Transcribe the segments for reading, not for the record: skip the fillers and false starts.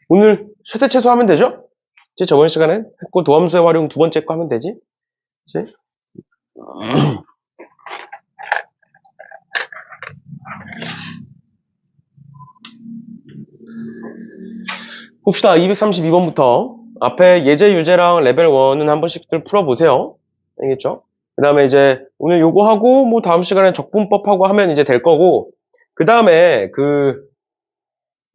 오늘 최대 최소 하면 되죠? 이제 저번 시간에 했고 도함수의 활용 두 번째 거 하면 되지? 그치? 봅시다. 232번부터 앞에 예제 유제랑 레벨 1은 한 번씩들 풀어보세요. 알겠죠? 그 다음에 이제 오늘 요거 하고 뭐 다음 시간에 적분법하고 하면 이제 될 거고 그 다음에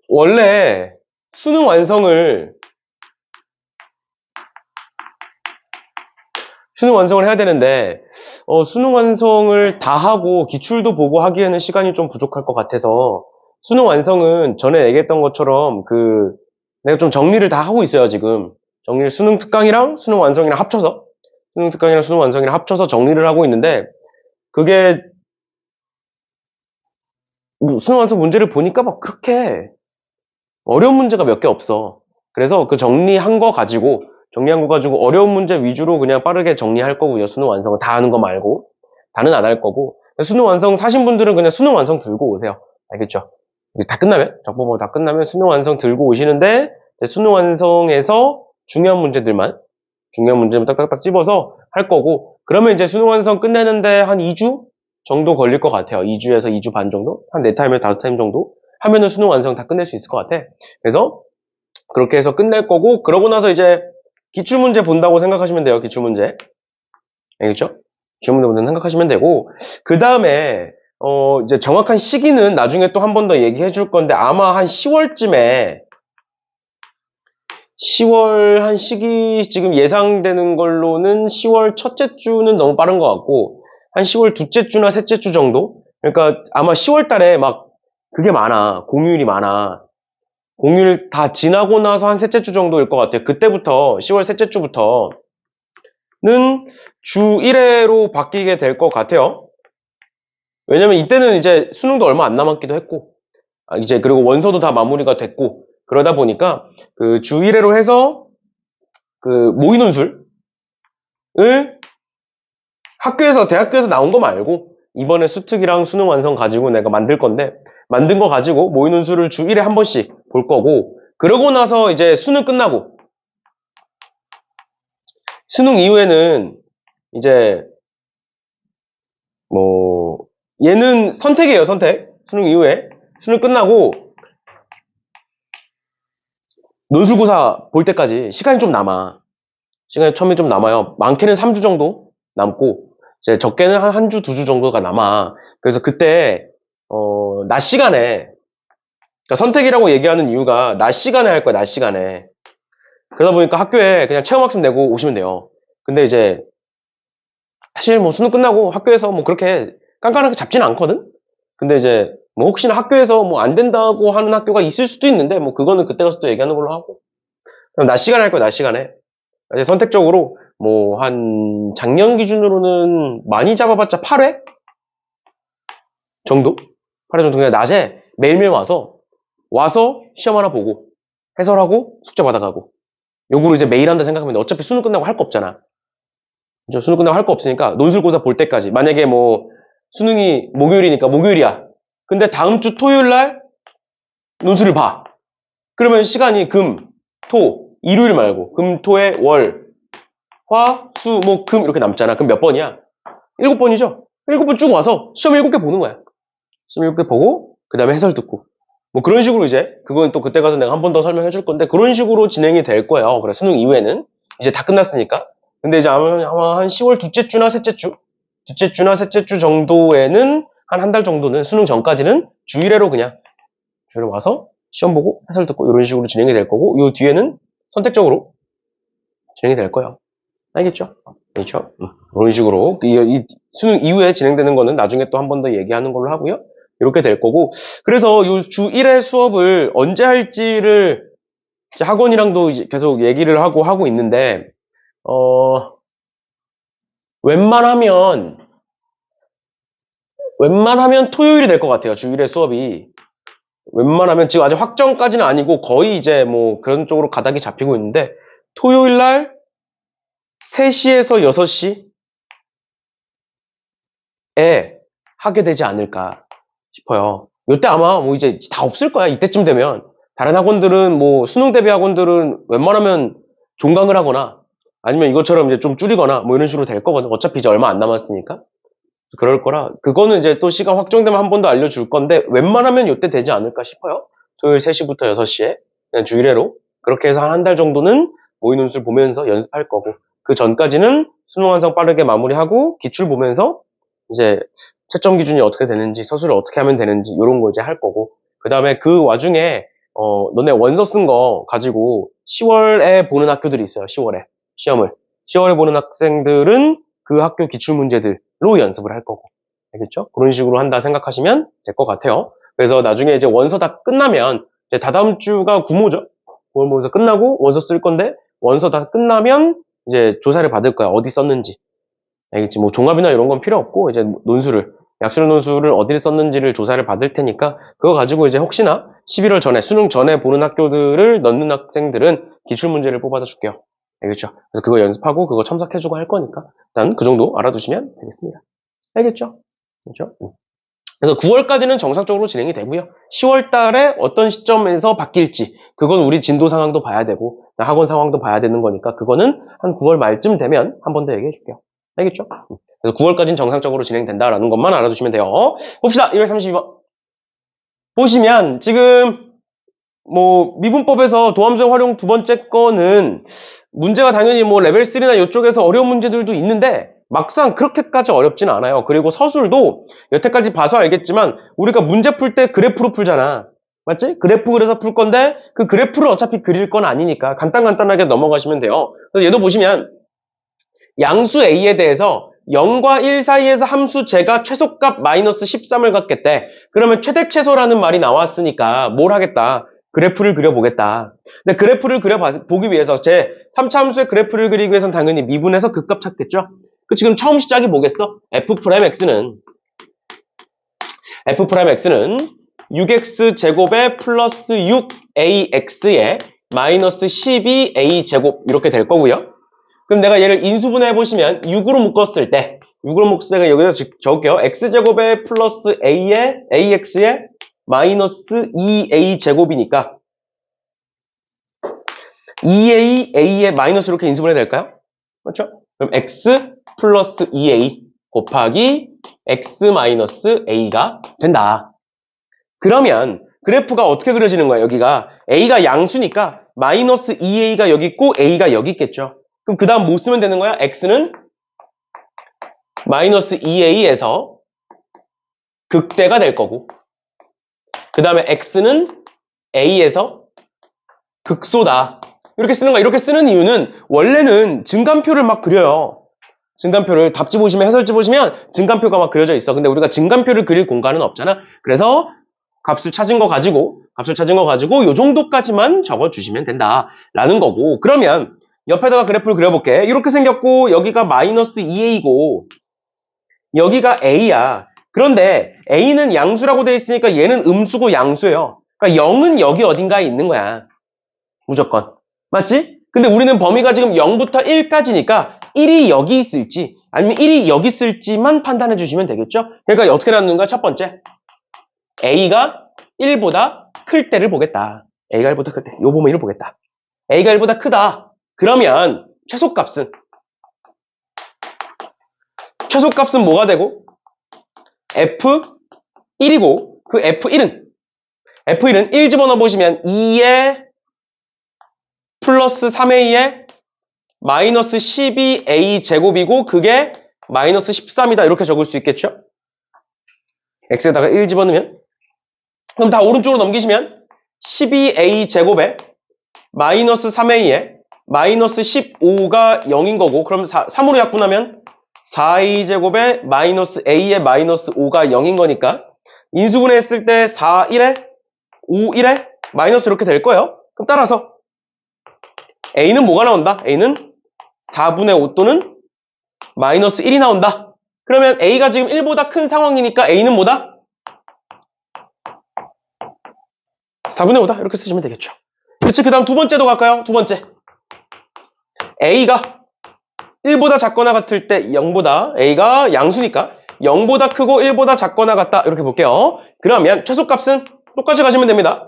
원래 수능 완성을 해야 되는데 수능 완성을 다 하고 기출도 보고 하기에는 시간이 좀 부족할 것 같아서 수능 완성은 전에 얘기했던 것처럼 내가 좀 정리를 다 하고 있어요 지금. 정리를 수능 특강이랑 수능 완성이랑 합쳐서 정리를 하고 있는데 그게 수능 완성 문제를 보니까 막 그렇게 어려운 문제가 몇 개 없어. 그래서 그 정리한 거 가지고 어려운 문제 위주로 그냥 빠르게 정리할 거고요. 수능 완성은 다 하는 거 말고. 다는 안 할 거고. 수능 완성 사신 분들은 그냥 수능 완성 들고 오세요. 알겠죠? 이제 다 끝나면, 적보고 다 끝나면 수능 완성 들고 오시는데, 수능 완성에서 중요한 문제들만 딱딱딱 집어서 할 거고, 그러면 이제 수능 완성 끝내는데 한 2주 정도 걸릴 것 같아요. 2주에서 2주 반 정도? 한 4타임에서 5타임 정도? 하면은 수능 완성 다 끝낼 수 있을 것 같아. 그래서 그렇게 해서 끝낼 거고, 그러고 나서 이제 기출문제 본다고 생각하시면 돼요. 기출문제. 알겠죠? 기출문제 본다고 생각하시면 되고, 그 다음에 이제 정확한 시기는 나중에 또 한 번 더 얘기해 줄 건데, 아마 한 10월쯤에 10월 한 시기 지금 예상되는 걸로는 10월 첫째 주는 너무 빠른 것 같고, 한 10월 둘째 주나 셋째 주 정도? 그러니까 아마 10월 달에 막 그게 많아. 공휴일이 많아. 공휴일 다 지나고 나서 한 셋째 주 정도일 것 같아요. 그때부터 10월 셋째 주부터는 주 1회로 바뀌게 될 것 같아요. 왜냐면 이때는 이제 수능도 얼마 안 남았기도 했고 이제 그리고 원서도 다 마무리가 됐고 그러다 보니까 그 주 1회로 해서 그 모의 논술을 대학교에서 나온 거 말고 이번에 수특이랑 수능 완성 가지고 내가 만들 건데 만든 거 가지고 모의 논술을 주 1회 한 번씩 볼 거고 그러고 나서 이제 수능 끝나고 수능 이후에는 이제 얘는 선택이에요. 선택. 수능 이후에 수능 끝나고 논술고사 볼 때까지 시간이 좀 남아. 시간이 처음에 좀 남아요. 많게는 3주 정도 남고 이제 적게는 한 주, 2주 정도가 남아. 그래서 그때 낮 시간에 그러니까 선택이라고 얘기하는 이유가 낮 시간에 할 거야. 낮 시간에. 그러다 보니까 학교에 그냥 체험학습 내고 오시면 돼요. 근데 이제 사실 뭐 수능 끝나고 학교에서 뭐 그렇게 깐깐하게 잡지는 않거든? 근데 이제 뭐 혹시나 학교에서 뭐 안 된다고 하는 학교가 있을 수도 있는데 뭐 그거는 그때 가서 또 얘기하는 걸로 하고 그럼 낮 시간에 할 거야. 낮 시간에. 이제 선택적으로 뭐 한 작년 기준으로는 많이 잡아봤자 8회 정도? 8회 정도 그냥 낮에 매일매일 와서 시험 하나 보고 해설하고 숙제 받아가고 요거를 이제 매일 한다 생각하면 어차피 수능 끝나고 할 거 없잖아. 그죠? 수능 끝나고 할 거 없으니까 논술고사 볼 때까지 만약에 뭐 수능이 목요일이니까 목요일이야. 근데 다음 주 토요일 날 논술을 봐. 그러면 시간이 금, 토, 일요일 말고 금, 토에 월, 화, 수, 목, 금 이렇게 남잖아. 그럼 몇 번이야? 7번이죠? 7번 쭉 와서 시험 7개 보는 거야. 시험 7개 보고 그 다음에 해설 듣고 뭐 그런 식으로 이제 그건 또 그때 가서 내가 한 번 더 설명해 줄 건데 그런 식으로 진행이 될 거예요. 그래 수능 이후에는 이제 다 끝났으니까. 근데 이제 아마 한 10월 둘째 주나 셋째 주 정도에는 한 달 정도는 수능 전까지는 주 1회로 그냥 주로 와서 시험 보고 해설 듣고 이런 식으로 진행이 될 거고 요 뒤에는 선택적으로 진행이 될 거예요. 알겠죠? 그렇죠? 그런 식으로 이 수능 이후에 진행되는 거는 나중에 또 한 번 더 얘기하는 걸로 하고요. 이렇게 될 거고 그래서 요 주 1회 수업을 언제 할지를 이제 학원이랑도 이제 계속 얘기를 하고 있는데 웬만하면 토요일이 될 것 같아요. 주 1회 수업이 웬만하면 지금 아직 확정까지는 아니고 거의 이제 뭐 그런 쪽으로 가닥이 잡히고 있는데 토요일 날 3시에서 6시에 하게 되지 않을까 싶어요. 이때 아마 뭐 이제 다 없을 거야. 이때쯤 되면 다른 학원들은 뭐 수능 대비 학원들은 웬만하면 종강을 하거나 아니면 이것처럼 이제 좀 줄이거나 뭐 이런 식으로 될 거거든. 어차피 이제 얼마 안 남았으니까. 그럴 거라 그거는 이제 또 시간 확정되면 한 번 더 알려줄 건데 웬만하면 이때 되지 않을까 싶어요. 토요일 3시부터 6시에 그냥 주 1회로 그렇게 해서 한 달 정도는 모의 논술 보면서 연습할 거고 그 전까지는 수능 완성 빠르게 마무리하고 기출 보면서 이제 채점 기준이 어떻게 되는지 서술을 어떻게 하면 되는지 이런 거 이제 할 거고 그 다음에 그 와중에 너네 원서 쓴 거 가지고 10월에 보는 학교들이 있어요. 10월에 시험을 10월에 보는 학생들은 그 학교 기출 문제들로 연습을 할 거고 알겠죠? 그런 식으로 한다 생각하시면 될 것 같아요. 그래서 나중에 이제 원서 다 끝나면 이제 다다음 주가 구모죠. 9월 모의고사 끝나고 원서 쓸 건데 원서 다 끝나면 이제 조사를 받을 거야. 어디 썼는지. 알겠지? 뭐 종합이나 이런 건 필요 없고 이제 논술을 약술 논술을 어디를 썼는지를 조사를 받을 테니까 그거 가지고 이제 혹시나 11월 전에 수능 전에 보는 학교들을 넣는 학생들은 기출 문제를 뽑아다 줄게요. 알겠죠? 그래서 그거 연습하고 그거 첨삭해주고 할 거니까 일단 그 정도 알아두시면 되겠습니다. 알겠죠? 그렇죠? 그래서 9월까지는 정상적으로 진행이 되고요. 10월 달에 어떤 시점에서 바뀔지 그건 우리 진도 상황도 봐야 되고 학원 상황도 봐야 되는 거니까 그거는 한 9월 말쯤 되면 한 번 더 얘기해 줄게요. 알겠죠? 그래서 9월까지는 정상적으로 진행된다라는 것만 알아두시면 돼요. 봅시다. 232번. 보시면 지금 뭐 미분법에서 도함수형 활용 두 번째 거는 문제가 당연히 뭐 레벨 3나 이쪽에서 어려운 문제들도 있는데 막상 그렇게까지 어렵지는 않아요. 그리고 서술도 여태까지 봐서 알겠지만 우리가 문제 풀 때 그래프로 풀잖아. 맞지? 그래프 그려서 풀 건데 그 그래프를 어차피 그릴 건 아니니까 간단하게 넘어가시면 돼요. 그래서 얘도 보시면 양수 A에 대해서 0과 1 사이에서 함수 J가 최소값 마이너스 13을 갖겠대. 그러면 최대 최소라는 말이 나왔으니까 뭘 하겠다. 그래프를 그려보겠다. 근데 그래프를 그려보기 위해서 제 3차 함수의 그래프를 그리기 위해서는 당연히 미분해서 그 값 찾겠죠? 그 지금 처음 시작이 뭐겠어? F'X는 6x 제곱에 플러스 6ax에 마이너스 12a 제곱 이렇게 될 거고요. 그럼 내가 얘를 인수분해 해보시면 6으로 묶었을 때 여기다 적을게요. x제곱에 플러스 ax에 마이너스 2a 제곱이니까 2a에 마이너스 이렇게 인수분해 될까요? 그렇죠? 그럼 x 플러스 2a 곱하기 x 마이너스 a가 된다. 그러면 그래프가 어떻게 그려지는 거야? 여기가 a가 양수니까 마이너스 2a가 여기 있고 a가 여기 있겠죠. 그럼 그 다음 뭐 쓰면 되는 거야? x는 마이너스 2a에서 극대가 될 거고 그 다음에 x는 a에서 극소다. 이렇게 쓰는 거야. 이렇게 쓰는 이유는 원래는 증간표를 막 그려요. 증간표를 답지 보시면 해설지 보시면 증간표가 막 그려져 있어. 근데 우리가 증간표를 그릴 공간은 없잖아. 그래서 값을 찾은 거 가지고 요 정도까지만 적어주시면 된다라는 거고 그러면 옆에다가 그래프를 그려볼게. 이렇게 생겼고 여기가 마이너스 2a고 여기가 a야. 그런데 a는 양수라고 되어 있으니까 얘는 음수고 양수예요. 그러니까 0은 여기 어딘가에 있는 거야. 무조건. 맞지? 근데 우리는 범위가 지금 0부터 1까지니까 1이 여기 있을지 아니면 1이 여기 있을지만 판단해 주시면 되겠죠? 그러니까 어떻게 나누는가? 첫 번째 a가 1보다 클 때를 보겠다. a가 1보다 클 때. 요 범위를 보겠다. a가 1보다 크다. 그러면 최소값은 뭐가 되고? F1이고 그 F1은 1 집어넣어 보시면 2에 플러스 3a에 마이너스 12a 제곱이고 그게 마이너스 13이다. 이렇게 적을 수 있겠죠? x에다가 1 집어넣으면 그럼 다 오른쪽으로 넘기시면 12a 제곱에 마이너스 3a에 마이너스 15가 0인 거고 그럼 3으로 약분하면 4a 제곱에 마이너스 a에 마이너스 5가 0인 거니까 인수분해 했을 때 4, 1에 5, 1에 마이너스 이렇게 될 거예요. 그럼 따라서 a는 뭐가 나온다? a는 4분의 5 또는 마이너스 1이 나온다. 그러면 a가 지금 1보다 큰 상황이니까 a는 뭐다? 4분의 5다. 이렇게 쓰시면 되겠죠. 그치? 그 다음 두 번째도 갈까요? 두 번째. a가 1보다 작거나 같을 때 0보다 a가 양수니까 0보다 크고 1보다 작거나 같다. 이렇게 볼게요. 그러면 최소값은 똑같이 가시면 됩니다.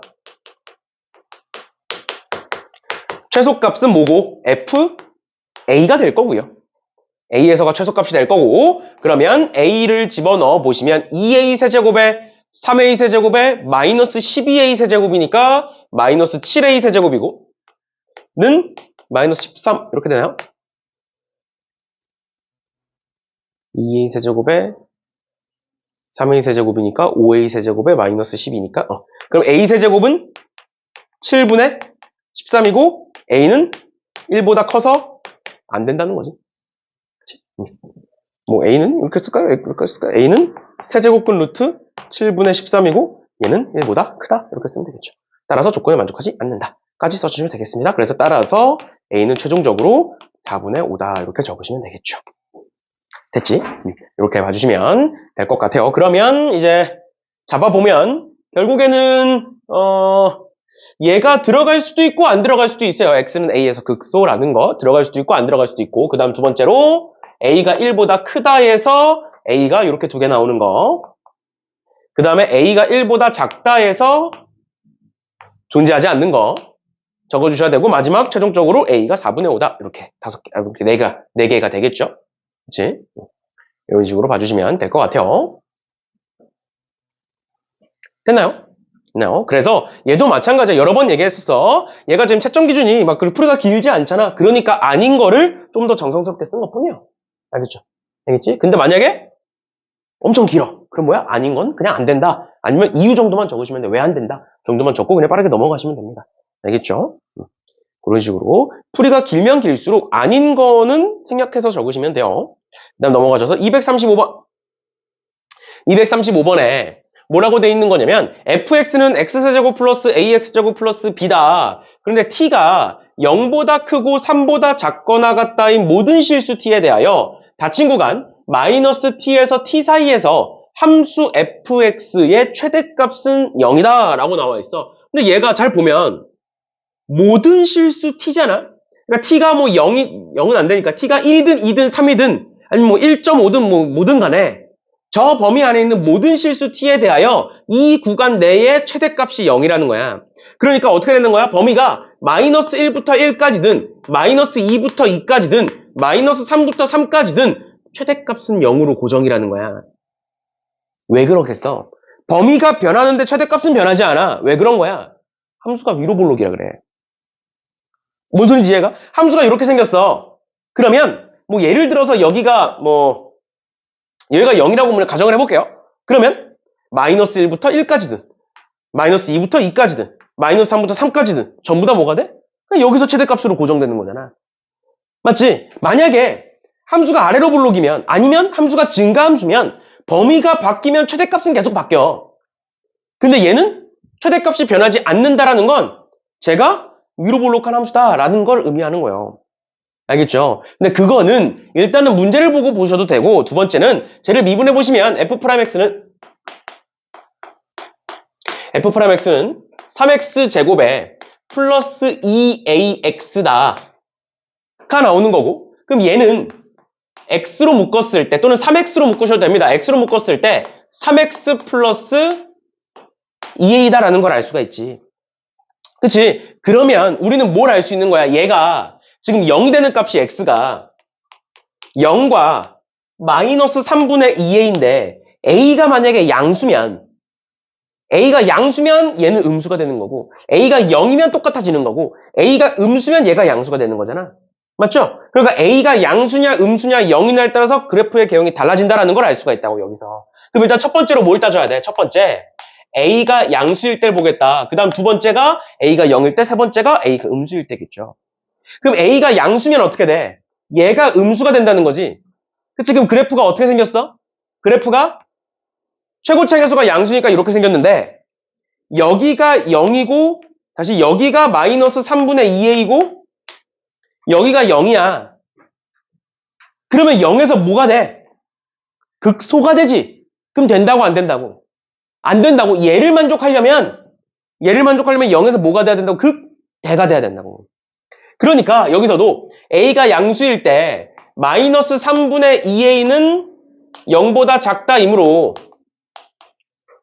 최소값은 뭐고? FA가 될 거고요. A에서가 최소값이 될 거고, 그러면 A를 집어넣어 보시면 2A 세제곱에 3A 세제곱에 마이너스 12A 세제곱이니까 마이너스 7A 세제곱이고, 는 마이너스 13 이렇게 되나요? 2A 세제곱에 3A 세제곱이니까 5A 세제곱에 마이너스 10이니까 그럼 A 세제곱은 7분의 13이고 A는 1보다 커서 안 된다는 거지. 그치? 뭐 A는 이렇게 쓸까요? 이렇게 쓸까요? A는 세제곱근 루트 7분의 13이고 얘는 1보다 크다 이렇게 쓰면 되겠죠. 따라서 조건에 만족하지 않는다 까지 써주시면 되겠습니다. 그래서 따라서 A는 최종적으로 4분의 5다 이렇게 적으시면 되겠죠. 됐지? 이렇게 봐주시면 될 것 같아요. 그러면 이제 잡아보면 결국에는 얘가 들어갈 수도 있고 안 들어갈 수도 있어요. x는 a에서 극소라는 거 들어갈 수도 있고 안 들어갈 수도 있고 그 다음 두 번째로 a가 1보다 크다 해서 a가 이렇게 두 개 나오는 거 그 다음에 a가 1보다 작다 해서 존재하지 않는 거 적어주셔야 되고 마지막 최종적으로 a가 4분의 5다 이렇게 이렇게 4개가 되겠죠. 그치? 이런 식으로 봐주시면 될 것 같아요. 됐나요? 됐나요? 그래서 얘도 마찬가지야. 여러 번 얘기했었어. 얘가 지금 채점 기준이 막 풀이가 길지 않잖아. 그러니까 아닌 거를 좀 더 정성스럽게 쓴 것뿐이야. 알겠죠? 알겠지? 근데 만약에 엄청 길어. 그럼 뭐야? 아닌 건 그냥 안 된다. 아니면 이유 정도만 적으시면 돼. 왜 안 된다? 정도만 적고 그냥 빠르게 넘어가시면 됩니다. 알겠죠? 그런 식으로 풀이가 길면 길수록 아닌 거는 생략해서 적으시면 돼요. 그 다음 넘어가셔서 235번. 235번에 뭐라고 돼 있는 거냐면 fx는 x세제곱 플러스 ax제곱 플러스 b다. 그런데 t가 0보다 크고 3보다 작거나 같다인 모든 실수 t에 대하여 닫힌 구간 마이너스 t에서 t 사이에서 함수 fx의 최대값은 0이다 라고 나와 있어. 근데 얘가 잘 보면 모든 실수 t잖아. 그러니까 t가 뭐 0은 안 되니까 t가 1이든 2든 3이든 아니면 뭐 1.5든 뭐 뭐든 간에 저 범위 안에 있는 모든 실수 t에 대하여 이 구간 내의 최대값이 0이라는 거야. 그러니까 어떻게 되는 거야? 범위가 마이너스 1부터 1까지든 마이너스 2부터 2까지든 마이너스 3부터 3까지든 최대값은 0으로 고정이라는 거야. 왜 그러겠어? 범위가 변하는데 최대값은 변하지 않아. 왜 그런 거야? 함수가 위로 볼록이라 그래. 뭔 소리인지 이해가? 함수가 이렇게 생겼어. 그러면 뭐 예를 들어서 여기가 뭐 얘가 0이라고 보면 가정을 해볼게요. 그러면 마이너스 1부터 1까지든 마이너스 2부터 2까지든 마이너스 3부터 3까지든 전부 다 뭐가 돼? 그냥 여기서 최대값으로 고정되는 거잖아. 맞지? 만약에 함수가 아래로 볼록이면 아니면 함수가 증가함수면 범위가 바뀌면 최대값은 계속 바뀌어. 근데 얘는 최대값이 변하지 않는다라는 건 제가 위로 볼록한 함수다라는 걸 의미하는 거예요. 알겠죠? 근데 그거는 일단은 문제를 보고 보셔도 되고 두 번째는 쟤를 미분해 보시면 f'x는 3x 제곱에 플러스 2ax다 가 나오는 거고 그럼 얘는 x로 묶었을 때 또는 3x로 묶으셔도 됩니다. x로 묶었을 때 3x 플러스 2a다 라는 걸 알 수가 있지. 그치? 그러면 우리는 뭘 알 수 있는 거야? 얘가 지금 0이 되는 값이 x가 0과 마이너스 3분의 2a인데 a가 만약에 양수면 얘는 음수가 되는 거고 a가 0이면 똑같아지는 거고 a가 음수면 얘가 양수가 되는 거잖아. 맞죠? 그러니까 a가 양수냐 음수냐 0이냐에 따라서 그래프의 개형이 달라진다는 걸 알 수가 있다고 여기서. 그럼 일단 첫 번째로 뭘 따져야 돼? 첫 번째 a가 양수일 때 보겠다. 그 다음 두 번째가 a가 0일 때, 세 번째가 a가 음수일 때겠죠. 그럼 a가 양수면 어떻게 돼? 얘가 음수가 된다는 거지. 그치? 그럼 그래프가 어떻게 생겼어? 그래프가 최고차계수가 양수니까 이렇게 생겼는데 여기가 0이고 다시 여기가 마이너스 3분의 2a이고 여기가 0이야. 그러면 0에서 뭐가 돼? 극소가 되지. 그럼 된다고 안 된다고? 안 된다고. 얘를 만족하려면 0에서 뭐가 돼야 된다고? 극대가 돼야 된다고. 그러니까 여기서도 a가 양수일 때 마이너스 3분의 2a는 0보다 작다이므로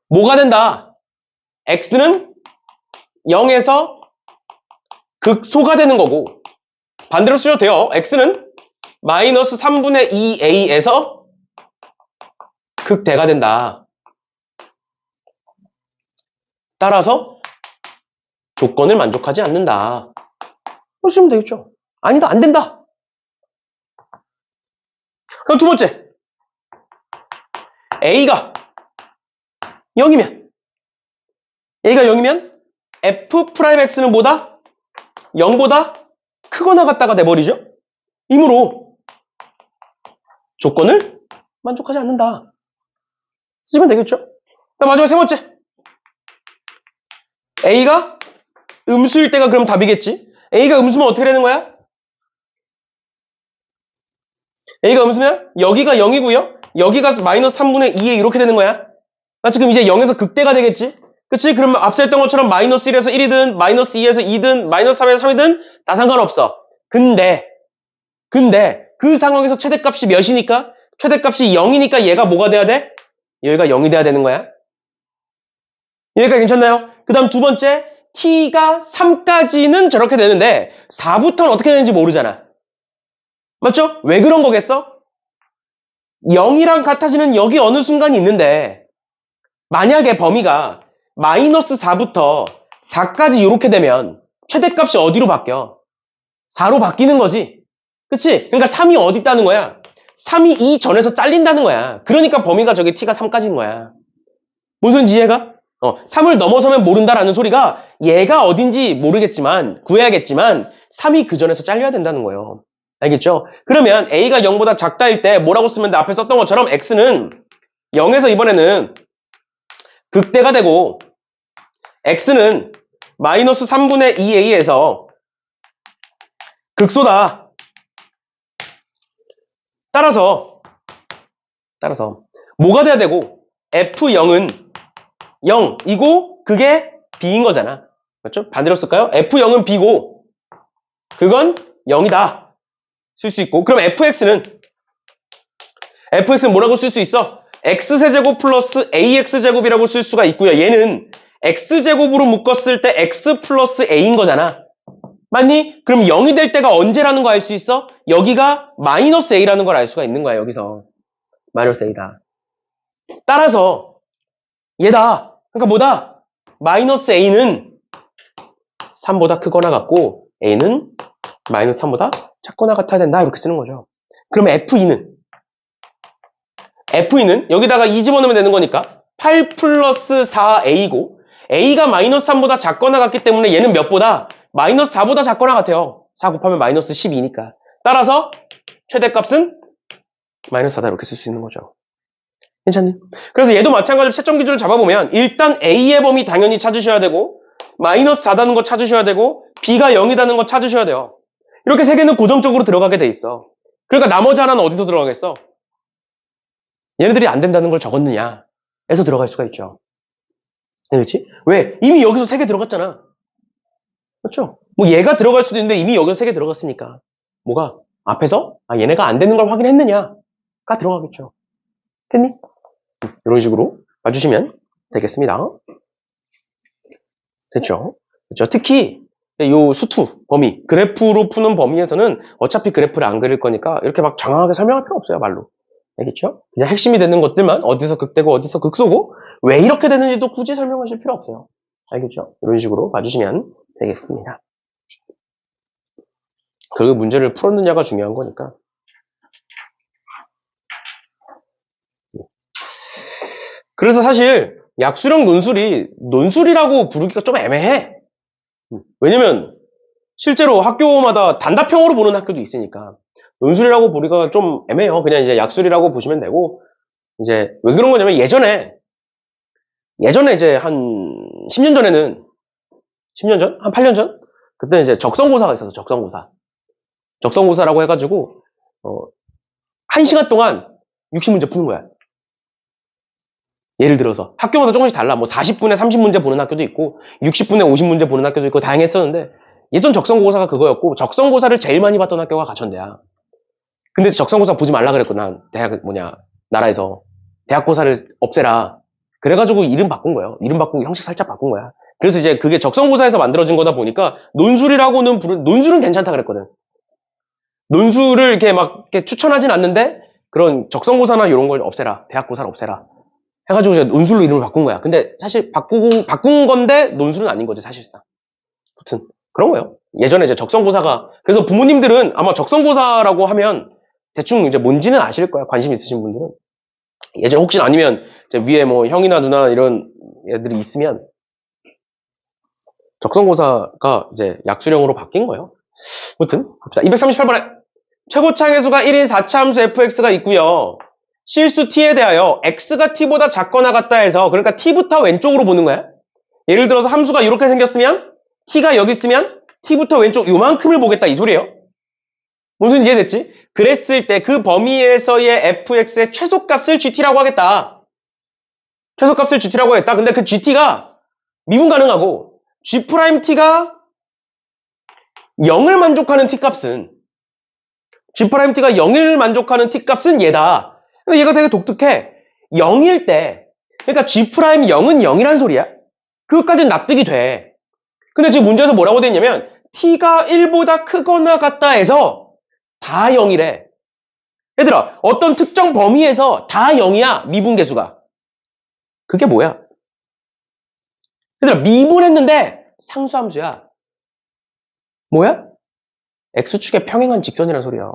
뭐가 된다? x는 0에서 극소가 되는 거고, 반대로 쓰셔도 돼요. x는 마이너스 3분의 2a에서 극대가 된다. 따라서 조건을 만족하지 않는다. 그러시면 되겠죠. 아니다, 안 된다. 그럼 두 번째, a가 0이면 f'(x는) 뭐다? 0보다 크거나 같다가 돼버리죠. 이므로 조건을 만족하지 않는다. 쓰시면 되겠죠. 그럼 마지막 세 번째, a가 음수일 때가 그럼 답이겠지. a가 음수면 어떻게 되는 거야? a가 음수면 여기가 0이고요. 여기가 마이너스 3분의 2에 이렇게 되는 거야. 맞지? 그럼 이제 0에서 극대가 되겠지? 그치? 그러면 앞서 했던 것처럼 마이너스 1에서 1이든 마이너스 2에서 2든 마이너스 3에서 3이든 다 상관없어. 근데 그 상황에서 최대값이 몇이니까? 최대값이 0이니까 얘가 뭐가 돼야 돼? 여기가 0이 돼야 되는 거야. 여기까지 괜찮나요? 그 다음 두 번째, t가 3까지는 저렇게 되는데 4부터는 어떻게 되는지 모르잖아. 맞죠? 왜 그런 거겠어? 0이랑 같아지는 여기 어느 순간이 있는데 만약에 범위가 마이너스 4부터 4까지 이렇게 되면 최대값이 어디로 바뀌어? 4로 바뀌는 거지. 그치? 그러니까 3이 어디 있다는 거야? 3이 이 전에서 잘린다는 거야. 그러니까 범위가 저기 t가 3까지인 거야. 뭔 소린지 이해가? 3을 넘어서면 모른다라는 소리가 얘가 어딘지 모르겠지만 구해야겠지만 3이 그 전에서 잘려야 된다는 거예요. 알겠죠? 그러면 a가 0보다 작다일 때 뭐라고 쓰면 돼? 앞에 썼던 것처럼 x는 0에서 이번에는 극대가 되고 x는 마이너스 3분의 2a에서 극소다. 따라서 뭐가 돼야 되고 f0은 0이고 그게 b인 거잖아. 맞죠? 반대로 쓸까요? f0은 b고 그건 0이다. 쓸 수 있고 그럼 fx는 뭐라고 쓸 수 있어? x세제곱 플러스 ax제곱이라고 쓸 수가 있고요. 얘는 x제곱으로 묶었을 때 x 플러스 a인 거잖아. 맞니? 그럼 0이 될 때가 언제라는 거 알 수 있어? 여기가 마이너스 a라는 걸 알 수가 있는 거야. 여기서 마이너스 a다. 따라서 얘다. 그러니까 뭐다? 마이너스 a는 3보다 크거나 같고 a는 마이너스 3보다 작거나 같아야 된다. 이렇게 쓰는 거죠. 그러면 F는 여기다가 2 집어넣으면 되는 거니까 8 플러스 4a고 a가 마이너스 3보다 작거나 같기 때문에 얘는 몇보다? 마이너스 4보다 작거나 같아요. 4 곱하면 마이너스 12니까. 따라서 최대값은 마이너스 4다 이렇게 쓸 수 있는 거죠. 괜찮니? 그래서 얘도 마찬가지로 채점 기준을 잡아보면 일단 a의 범위 당연히 찾으셔야 되고 마이너스 4다는 거 찾으셔야 되고 b가 0이다는 거 찾으셔야 돼요. 이렇게 세 개는 고정적으로 들어가게 돼 있어. 그러니까 나머지 하나는 어디서 들어가겠어? 얘네들이 안 된다는 걸 적었느냐 에서 들어갈 수가 있죠. 그렇지? 왜? 이미 여기서 3개 들어갔잖아. 그렇죠? 뭐 얘가 들어갈 수도 있는데 이미 여기서 3개 들어갔으니까 뭐가? 앞에서 얘네가 안 되는 걸 확인했느냐가 들어가겠죠. 됐니? 이런 식으로 봐주시면 되겠습니다. 됐죠? 그렇죠? 특히 요 수투 범위, 그래프로 푸는 범위에서는 어차피 그래프를 안 그릴 거니까 이렇게 막 장황하게 설명할 필요 없어요, 말로. 알겠죠? 그냥 핵심이 되는 것들만 어디서 극대고 어디서 극소고 왜 이렇게 되는지도 굳이 설명하실 필요 없어요. 알겠죠? 이런 식으로 봐주시면 되겠습니다. 그 문제를 풀었느냐가 중요한 거니까. 그래서 사실 약수령 논술이라고 부르기가 좀 애매해. 왜냐면 실제로 학교마다 단답형으로 보는 학교도 있으니까 논술이라고 부르기가 좀 애매해요. 그냥 이제 약술이라고 보시면 되고 이제 왜 그런 거냐면 예전에 이제 한 10년 전에는 10년 전? 한 8년 전? 그때 이제 적성고사가 있어서 적성고사라고 해가지고 1시간 동안 60문제 푸는 거야. 예를 들어서 학교마다 조금씩 달라. 뭐 40분에 30문제 보는 학교도 있고 60분에 50문제 보는 학교도 있고 다양했었는데 예전 적성고사가 그거였고 적성고사를 제일 많이 봤던 학교가 가천대야. 근데 적성고사 보지 말라 그랬고 난 나라에서 대학고사를 없애라. 그래가지고 이름 바꾼 거예요. 이름 바꾸고 형식 살짝 바꾼 거야. 그래서 이제 그게 적성고사에서 만들어진 거다 보니까 논술이라고는 논술은 괜찮다 그랬거든. 논술을 이렇게 막 이렇게 추천하진 않는데 그런 적성고사나 이런 걸 없애라. 대학고사를 없애라. 해가지고 이제 논술로 이름을 바꾼 거야. 근데 사실 바꾼 건데 논술은 아닌 거지, 사실상. 아무튼 그런 거예요. 예전에 이제 적성고사가, 그래서 부모님들은 아마 적성고사라고 하면 대충 이제 뭔지는 아실 거야. 관심 있으신 분들은. 예전에 혹시 아니면 이제 위에 뭐 형이나 누나 이런 애들이 있으면 적성고사가 이제 약수령으로 바뀐 거예요. 아무튼 238번에 최고차 계수가 1인 4차 함수 fx가 있고요. 실수 t에 대하여 x가 t보다 작거나 같다 해서, 그러니까 t부터 왼쪽으로 보는 거야. 예를 들어서 함수가 이렇게 생겼으면 t가 여기 있으면 t부터 왼쪽 요만큼을 보겠다 이 소리예요. 무슨 이해됐지? 그랬을 때 그 범위에서의 fx의 최소값을 gt라고 하겠다. 최소값을 gt라고 하겠다. 근데 그 gt가 미분 가능하고 g't가 0을 만족하는 t값은 g't가 0을 만족하는 t값은 얘다. 근데 얘가 되게 독특해. 0일 때, 그러니까 g'은 0이란 소리야. 그것까지는 납득이 돼. 근데 지금 문제에서 뭐라고 돼 있냐면 t가 1보다 크거나 같다 해서 다 0이래. 얘들아, 어떤 특정 범위에서 다 0이야, 미분계수가. 그게 뭐야? 얘들아, 미분했는데 상수함수야. 뭐야? x축의 평행한 직선이라는 소리야.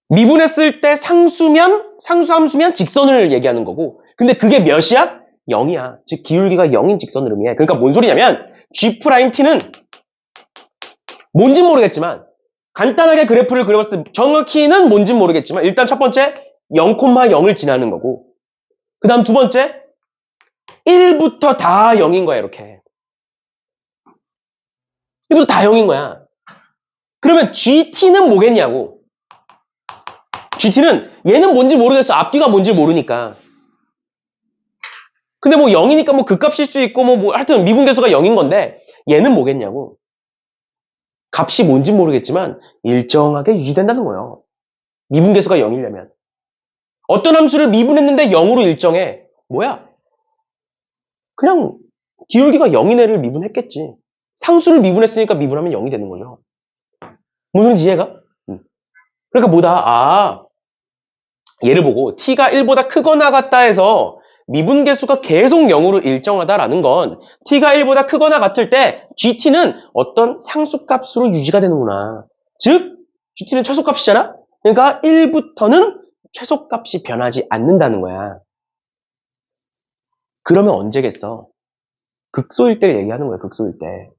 미분했을 때 상수함수면 직선을 얘기하는 거고, 근데 그게 몇이야? 0이야. 즉 기울기가 0인 직선을 의미해. 그러니까 뭔 소리냐면 g't는 뭔진 모르겠지만 간단하게 그래프를 그려봤을 때 정확히는 뭔진 모르겠지만 일단 첫 번째 0,0을 지나는 거고, 그 다음 두 번째 1부터 다 0인 거야. 이렇게 1부터 다 0인 거야. 그러면 gt는 뭐겠냐고. gt는 얘는 뭔지 모르겠어. 앞뒤가 뭔지 모르니까. 근데 뭐 0이니까 뭐 그 값일 수 있고 뭐 하여튼 미분계수가 0인 건데 얘는 뭐겠냐고. 값이 뭔지 모르겠지만 일정하게 유지된다는 거예요. 미분계수가 0이려면. 어떤 함수를 미분했는데 0으로 일정해. 뭐야? 그냥 기울기가 0인 애를 미분했겠지. 상수를 미분했으니까 미분하면 0이 되는 거죠. 무슨 이해가? 그러니까 뭐다? 얘를 보고 t가 1보다 크거나 같다 해서 미분계수가 계속 0으로 일정하다라는 건 t가 1보다 크거나 같을 때 gt는 어떤 상수값으로 유지가 되는구나. 즉 gt는 최소값이잖아. 그러니까 1부터는 최소값이 변하지 않는다는 거야. 그러면 언제겠어? 극소일 때를 얘기하는 거야. 극소일 때.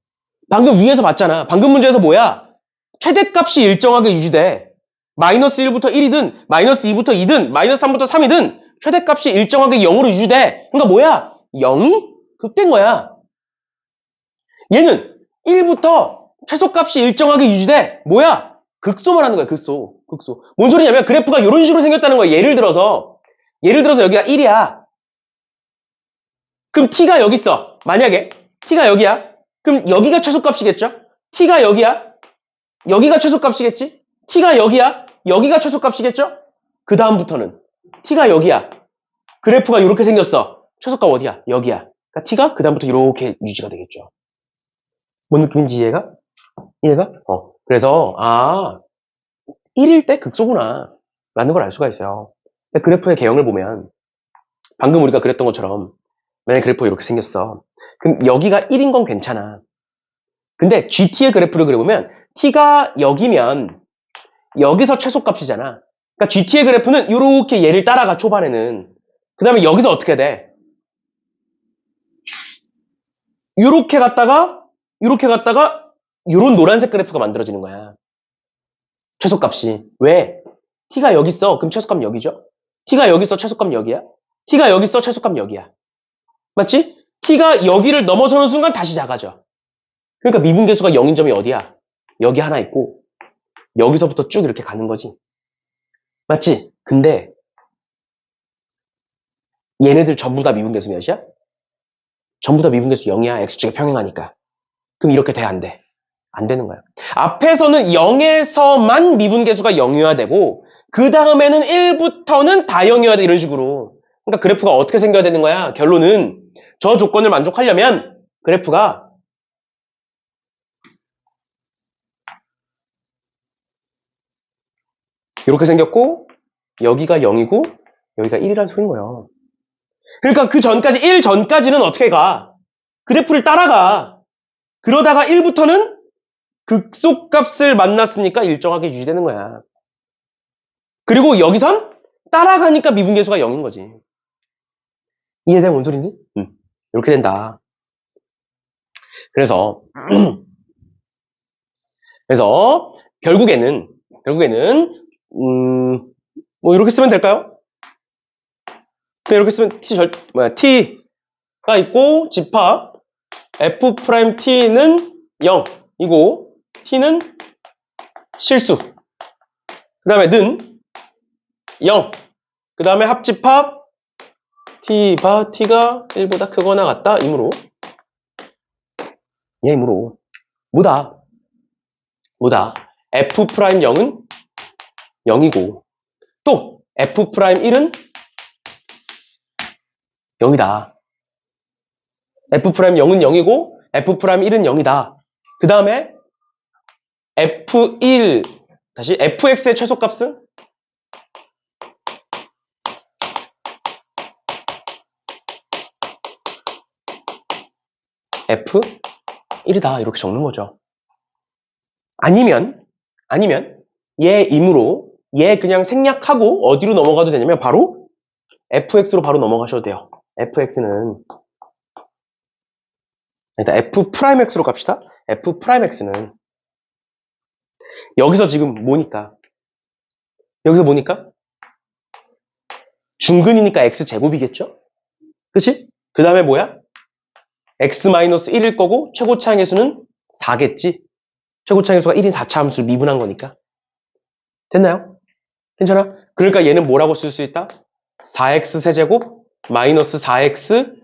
방금 위에서 봤잖아. 방금 문제에서 뭐야? 최대값이 일정하게 유지돼. 마이너스 1부터 1이든 마이너스 2부터 2든 마이너스 3부터 3이든 최대값이 일정하게 0으로 유지돼. 그러니까 뭐야? 0이 극된 거야. 얘는 1부터 최소값이 일정하게 유지돼. 뭐야? 극소만 하는 거야. 극소. 뭔 소리냐면 그래프가 이런 식으로 생겼다는 거야. 예를 들어서 여기가 1이야. 그럼 t가 여기 있어. 만약에 t가 여기야. 그럼 여기가 최소값이겠죠? t가 여기야. 여기가 최소값이겠지? t가 여기야. 여기가 최소값이겠죠? 그 다음부터는 t가 여기야. 그래프가 이렇게 생겼어. 최소값 어디야? 여기야. 그러니까 t가 그 다음부터 이렇게 유지가 되겠죠. 뭔 느낌인지 이해가? 그래서 1일 때 극소구나 라는 걸 알 수가 있어요. 그래프의 개형을 보면 방금 우리가 그랬던 것처럼 만약에 그래프가 이렇게 생겼어. 그럼 여기가 1인 건 괜찮아. 근데 GT의 그래프를 그려보면 T가 여기면 여기서 최소값이잖아. 그러니까 GT의 그래프는 이렇게 얘를 따라가 초반에는. 그 다음에 여기서 어떻게 돼? 이렇게 갔다가 이런 노란색 그래프가 만들어지는 거야. 최소값이. 왜? T가 여기 있어. 그럼 최소값 여기죠? T가 여기 있어. 최소값 여기야? T가 여기 있어. 최소값 여기야. 맞지? T가 여기를 넘어서는 순간 다시 작아져. 그러니까 미분계수가 0인 점이 어디야? 여기 하나 있고 여기서부터 쭉 이렇게 가는 거지. 맞지? 근데 얘네들 전부 다 미분계수 몇이야? 전부 다 미분계수 0이야. x축에 평행하니까. 그럼 이렇게 돼? 안 돼? 안 되는 거야. 앞에서는 0에서만 미분계수가 0이어야 되고 그 다음에는 1부터는 다 0이어야 돼. 이런 식으로. 그러니까 그래프가 어떻게 생겨야 되는 거야? 결론은 저 조건을 만족하려면 그래프가 이렇게 생겼고 여기가 0이고 여기가 1이라는 소리인 거예요. 그러니까 그 전까지 1 전까지는 어떻게 가? 그래프를 따라가. 그러다가 1부터는 극소값을 만났으니까 일정하게 유지되는 거야. 그리고 여기선 따라가니까 미분계수가 0인 거지. 이해된 뭔 소린지? 이렇게 된다. 그래서 결국에는 뭐 이렇게 쓰면 될까요? 네, 이렇게 쓰면 t가 있고 집합 f't는 0이고 t는 실수. 그 다음에 는 0. 그 다음에 합집합 t가 1보다 크거나 같다. 이므로 뭐다 f'0은 0이고 또 f'1은 0이다. f'0은 0이고 f'1은 0이다. 그 다음에 다시 fx의 최소값은 f1이다. 이렇게 적는 거죠. 아니면 얘이므로 얘 그냥 생략하고 어디로 넘어가도 되냐면 바로 fx로 바로 넘어가셔도 돼요. fx는 일단 f'x로 갑시다. f'x는 여기서 지금 뭐니까? 중근이니까 x제곱이겠죠? 그치? 그 다음에 뭐야? x-1일 거고 최고차항의 수는 4겠지? 최고차항의 수가 1인 4차 함수를 미분한 거니까. 됐나요? 괜찮아? 그러니까 얘는 뭐라고 쓸 수 있다? 4x 세제곱 마이너스 4x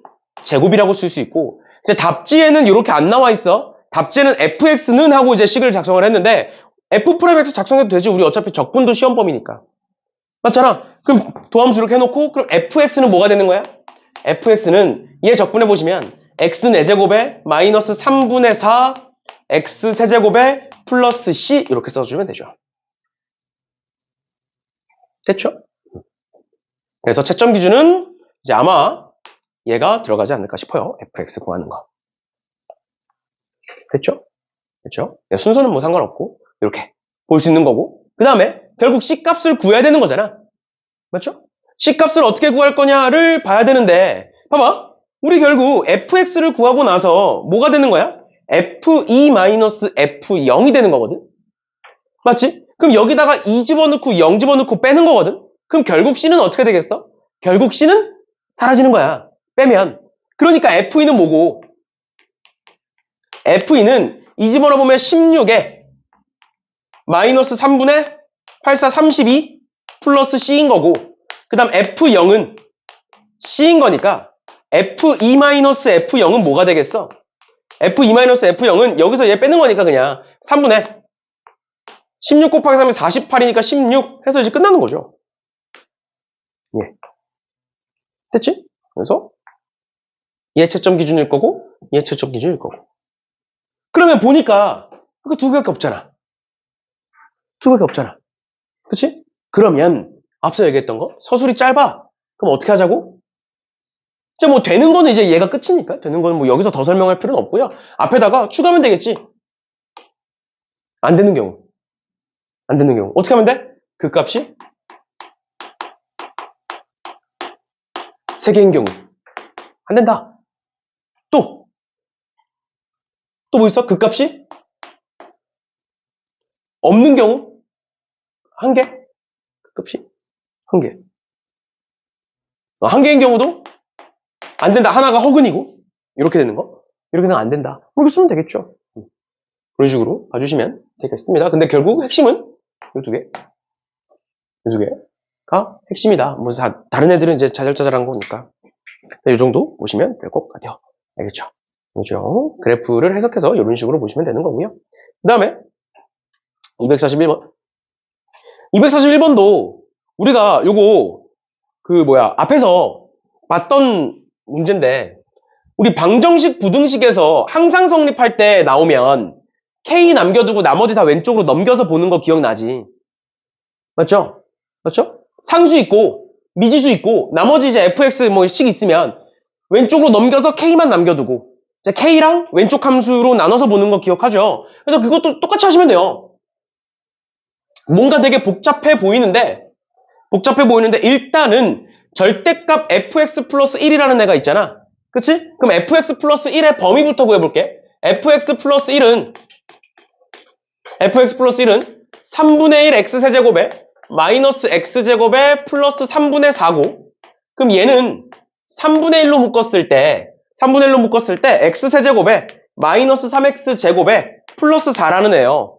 제곱이라고 쓸 수 있고 이제 답지에는 이렇게 안 나와 있어. 답지에는 fx는 하고 이제 식을 작성을 했는데 f'x 작성해도 되지. 우리 어차피 적분도 시험범위니까. 맞잖아? 그럼 도함수 이렇게 해놓고 그럼 fx는 뭐가 되는 거야? fx는 얘 적분해 보시면 x 4제곱에 마이너스 3분의 4 x 세제곱에 플러스 c 이렇게 써주면 되죠. 됐죠? 그래서 채점 기준은 이제 아마 얘가 들어가지 않을까 싶어요. fx 구하는 거. 됐죠? 순서는 뭐 상관없고 이렇게 볼 수 있는 거고 그 다음에 결국 c값을 구해야 되는 거잖아. 맞죠? c값을 어떻게 구할 거냐를 봐야 되는데 봐봐. 우리 결국 fx를 구하고 나서 뭐가 되는 거야? f2-f0이 되는 거거든. 맞지? 그럼 여기다가 2 집어넣고 0 집어넣고 빼는 거거든. 그럼 결국 c는 어떻게 되겠어? 결국 c는 사라지는 거야. 빼면. 그러니까 f2는 뭐고? f2는 2 집어넣으면 16에 마이너스 3분의 84, 32 플러스 c인 거고 그 다음 f0은 c인 거니까 f2-f0은 뭐가 되겠어? f2-f0은 여기서 얘 빼는 거니까 그냥 3분의 16 곱하기 3이 48이니까 16 해서 이제 끝나는 거죠. 예. 됐지? 그래서 얘 채점 기준일 거고 얘 채점 기준일 거고 그러면 보니까 그 두 개밖에 없잖아. 그치? 그러면 앞서 얘기했던 거 서술이 짧아. 그럼 어떻게 하자고? 이제 뭐 되는 거는 이제 얘가 끝이니까 되는 거는 뭐 여기서 더 설명할 필요는 없고요. 앞에다가 추가하면 되겠지. 안 되는 경우 어떻게 하면 돼? 그 값이 3개인 경우 안 된다. 또 뭐 있어? 그 값이 없는 경우 1개. 그 값이 1개. 1개인 경우도 안 된다. 하나가 허근이고 이렇게 되는 거. 이렇게 되면 안 된다. 이렇게 쓰면 되겠죠. 그런 식으로 봐주시면 되겠습니다. 근데 결국 핵심은 이 두 개가 핵심이다. 뭐 다른 애들은 이제 자잘자잘한 거니까 이 정도 보시면 될 것 같아요. 알겠죠? 그렇죠? 그래프를 해석해서 이런 식으로 보시면 되는 거고요. 그 다음에 241번 241번도 우리가 요거 앞에서 봤던 문제인데 우리 방정식 부등식에서 항상 성립할 때 나오면 K 남겨두고 나머지 다 왼쪽으로 넘겨서 보는 거 기억나지? 맞죠? 맞죠? 상수 있고 미지수 있고 나머지 이제 fx 뭐식 있으면 왼쪽으로 넘겨서 K만 남겨두고 이제 K랑 왼쪽 함수로 나눠서 보는 거 기억하죠? 그래서 그것도 똑같이 하시면 돼요. 뭔가 되게 복잡해 보이는데 일단은 절대값 fx 플러스 1이라는 애가 있잖아. 그치? 그럼 fx 플러스 1의 범위부터 구해볼게. fx 플러스 1은 3분의 1 x세제곱에 마이너스 x제곱에 플러스 3분의 4고 그럼 얘는 3분의 1로 묶었을 때 x세제곱에 마이너스 3x제곱에 플러스 4라는 애요.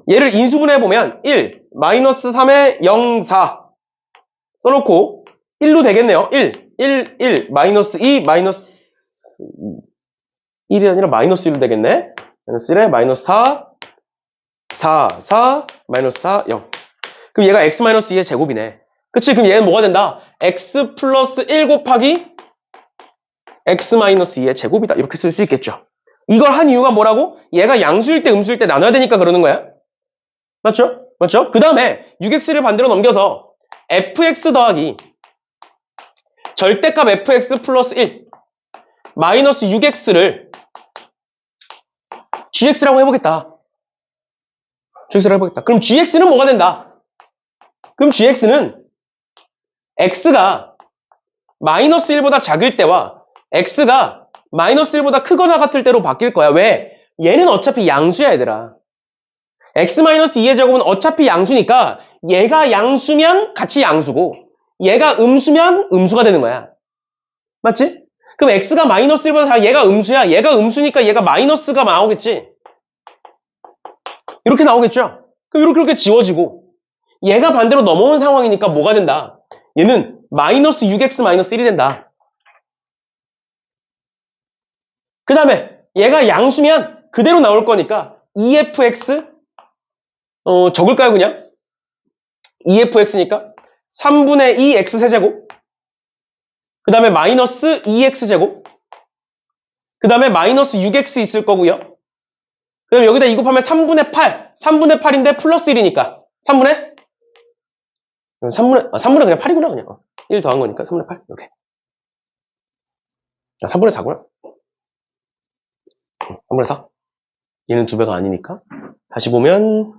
얘를 인수분해해보면 1, 마이너스 3에 0, 4 써놓고 1로 되겠네요. 1, 마이너스 2, 마이너스 1이 아니라 마이너스 1로 되겠네. 마이너스 1에 마이너스 4, 4, 마이너스 4, 0. 그럼 얘가 x 마이너스 2의 제곱이네. 그치? 그럼 얘는 뭐가 된다? x 플러스 1 곱하기 x 마이너스 2의 제곱이다. 이렇게 쓸 수 있겠죠. 이걸 한 이유가 뭐라고? 얘가 양수일 때 음수일 때 나눠야 되니까 그러는 거야. 맞죠? 맞죠? 그 다음에 6x를 반대로 넘겨서 fx 더하기 절대값 fx 플러스 1 마이너스 6x를 gx라고 해보겠다. 그럼 gx는 뭐가 된다? 그럼 gx는 x가 마이너스 1보다 작을 때와 x가 마이너스 1보다 크거나 같을 때로 바뀔 거야. 왜? 얘는 어차피 양수야, 얘들아. x 마이너스 2의 제곱은 어차피 양수니까 얘가 양수면 같이 양수고 얘가 음수면 음수가 되는 거야. 맞지? 그럼 x가 마이너스 1보다 작아. 얘가 음수야. 얘가 음수니까 얘가 마이너스가 나오겠지. 이렇게 나오겠죠? 그럼 이렇게 지워지고 얘가 반대로 넘어온 상황이니까 뭐가 된다? 얘는 마이너스 6x 마이너스 1이 된다. 그 다음에 얘가 양수면 그대로 나올 거니까 EFX 적을까요 그냥? EFX니까 3분의 2 x세제곱 그 다음에 마이너스 2x제곱 그 다음에 마이너스 6x 있을 거고요. 그 다음에 여기다 이곱하면 3분의 8 3분의 8인데 플러스 1이니까 3분의 그냥 8이구나 그냥 1 더한 거니까 3분의 8 이렇게 3분의 4구나 3분의 4 얘는 2배가 아니니까 다시 보면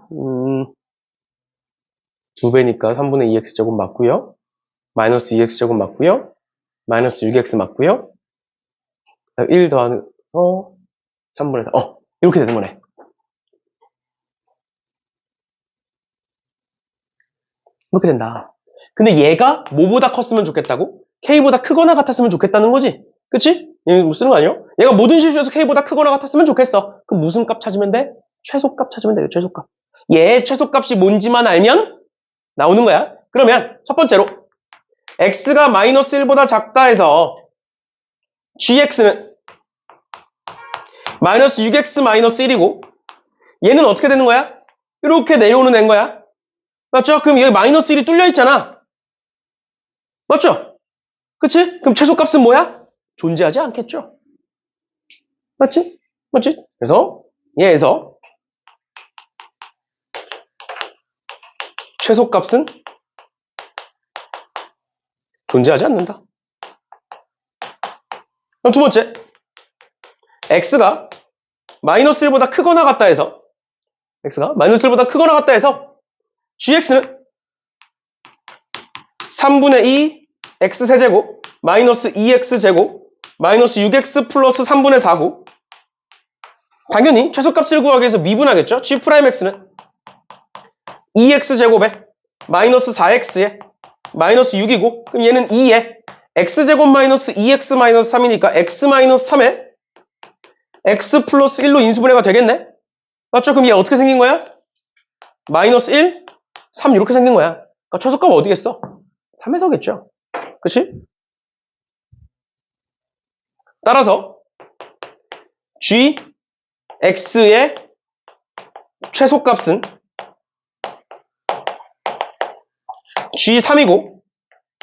2배니까 3분의 2x제곱 맞고요. 마이너스 2x제곱 맞고요. 마이너스 6x 맞고요. 1 더해서 3분의 4 이렇게 되는 거네. 이렇게 된다. 근데 얘가 뭐보다 컸으면 좋겠다고? k보다 크거나 같았으면 좋겠다는 거지. 그치? 얘 뭐 쓰는 거 아니에요? 얘가 모든 실수에서 k보다 크거나 같았으면 좋겠어. 그럼 무슨 값 찾으면 돼? 최소값 찾으면 돼요. 최소값. 얘 최소값이 뭔지만 알면 나오는 거야. 그러면 첫 번째로 x가 마이너스 1보다 작다 해서 gx는 마이너스 6x 마이너스 1이고 얘는 어떻게 되는 거야? 이렇게 내려오는 애인 거야. 맞죠? 그럼 여기 마이너스 1이 뚫려 있잖아. 맞죠? 그치? 그럼 최소값은 뭐야? 존재하지 않겠죠? 맞지? 맞지? 그래서 얘에서 최소값은 존재하지 않는다. 그럼 두 번째 x가 마이너스 1보다 크거나 같다 해서 gx는 3분의 2 x세제곱 마이너스 2x제곱 마이너스 6x 플러스 3분의 4고 당연히 최소값을 구하기 위해서 미분하겠죠? g'x는 2x제곱에 마이너스 4x에 마이너스 6이고 그럼 얘는 2에 x제곱 마이너스 2x 마이너스 3이니까 x 마이너스 3에 x 플러스 1로 인수분해가 되겠네? 맞죠? 그럼 얘 어떻게 생긴 거야? 마이너스 1, 3 이렇게 생긴 거야. 그러니까 최소값 어디겠어? 3에서겠죠. 그치? 따라서 gx의 최소값은 g3이고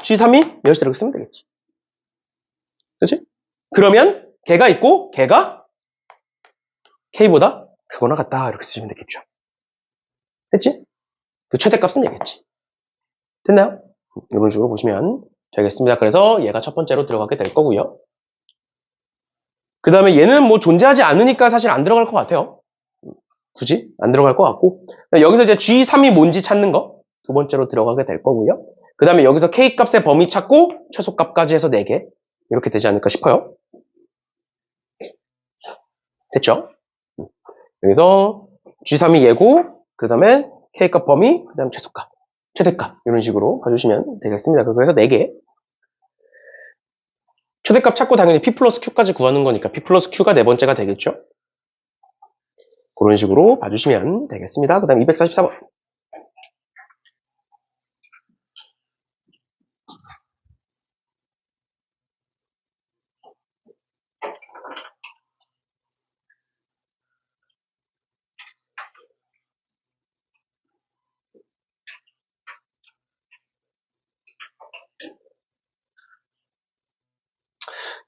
g3이 몇이라고 쓰면 되겠지. 그치? 그러면 걔가 있고 걔가 K보다 크거나 같다. 이렇게 쓰시면 되겠죠. 됐지? 그 최대값은 얘겠지. 됐나요? 이런 식으로 보시면 되겠습니다. 그래서 얘가 첫 번째로 들어가게 될 거고요. 그 다음에 얘는 뭐 존재하지 않으니까 사실 안 들어갈 것 같아요. 굳이 안 들어갈 것 같고 여기서 이제 G3이 뭔지 찾는 거 두 번째로 들어가게 될 거고요. 그 다음에 여기서 K값의 범위 찾고 최소값까지 해서 4개 이렇게 되지 않을까 싶어요. 됐죠? 여기서 G3이 얘고 그 다음에 K값 범위 그 다음에 최소값 최대값 이런 식으로 봐주시면 되겠습니다. 그래서 4개 최대값 찾고 당연히 P 플러스 Q까지 구하는 거니까 P 플러스 Q가 네 번째가 되겠죠. 그런 식으로 봐주시면 되겠습니다. 그 다음 244번.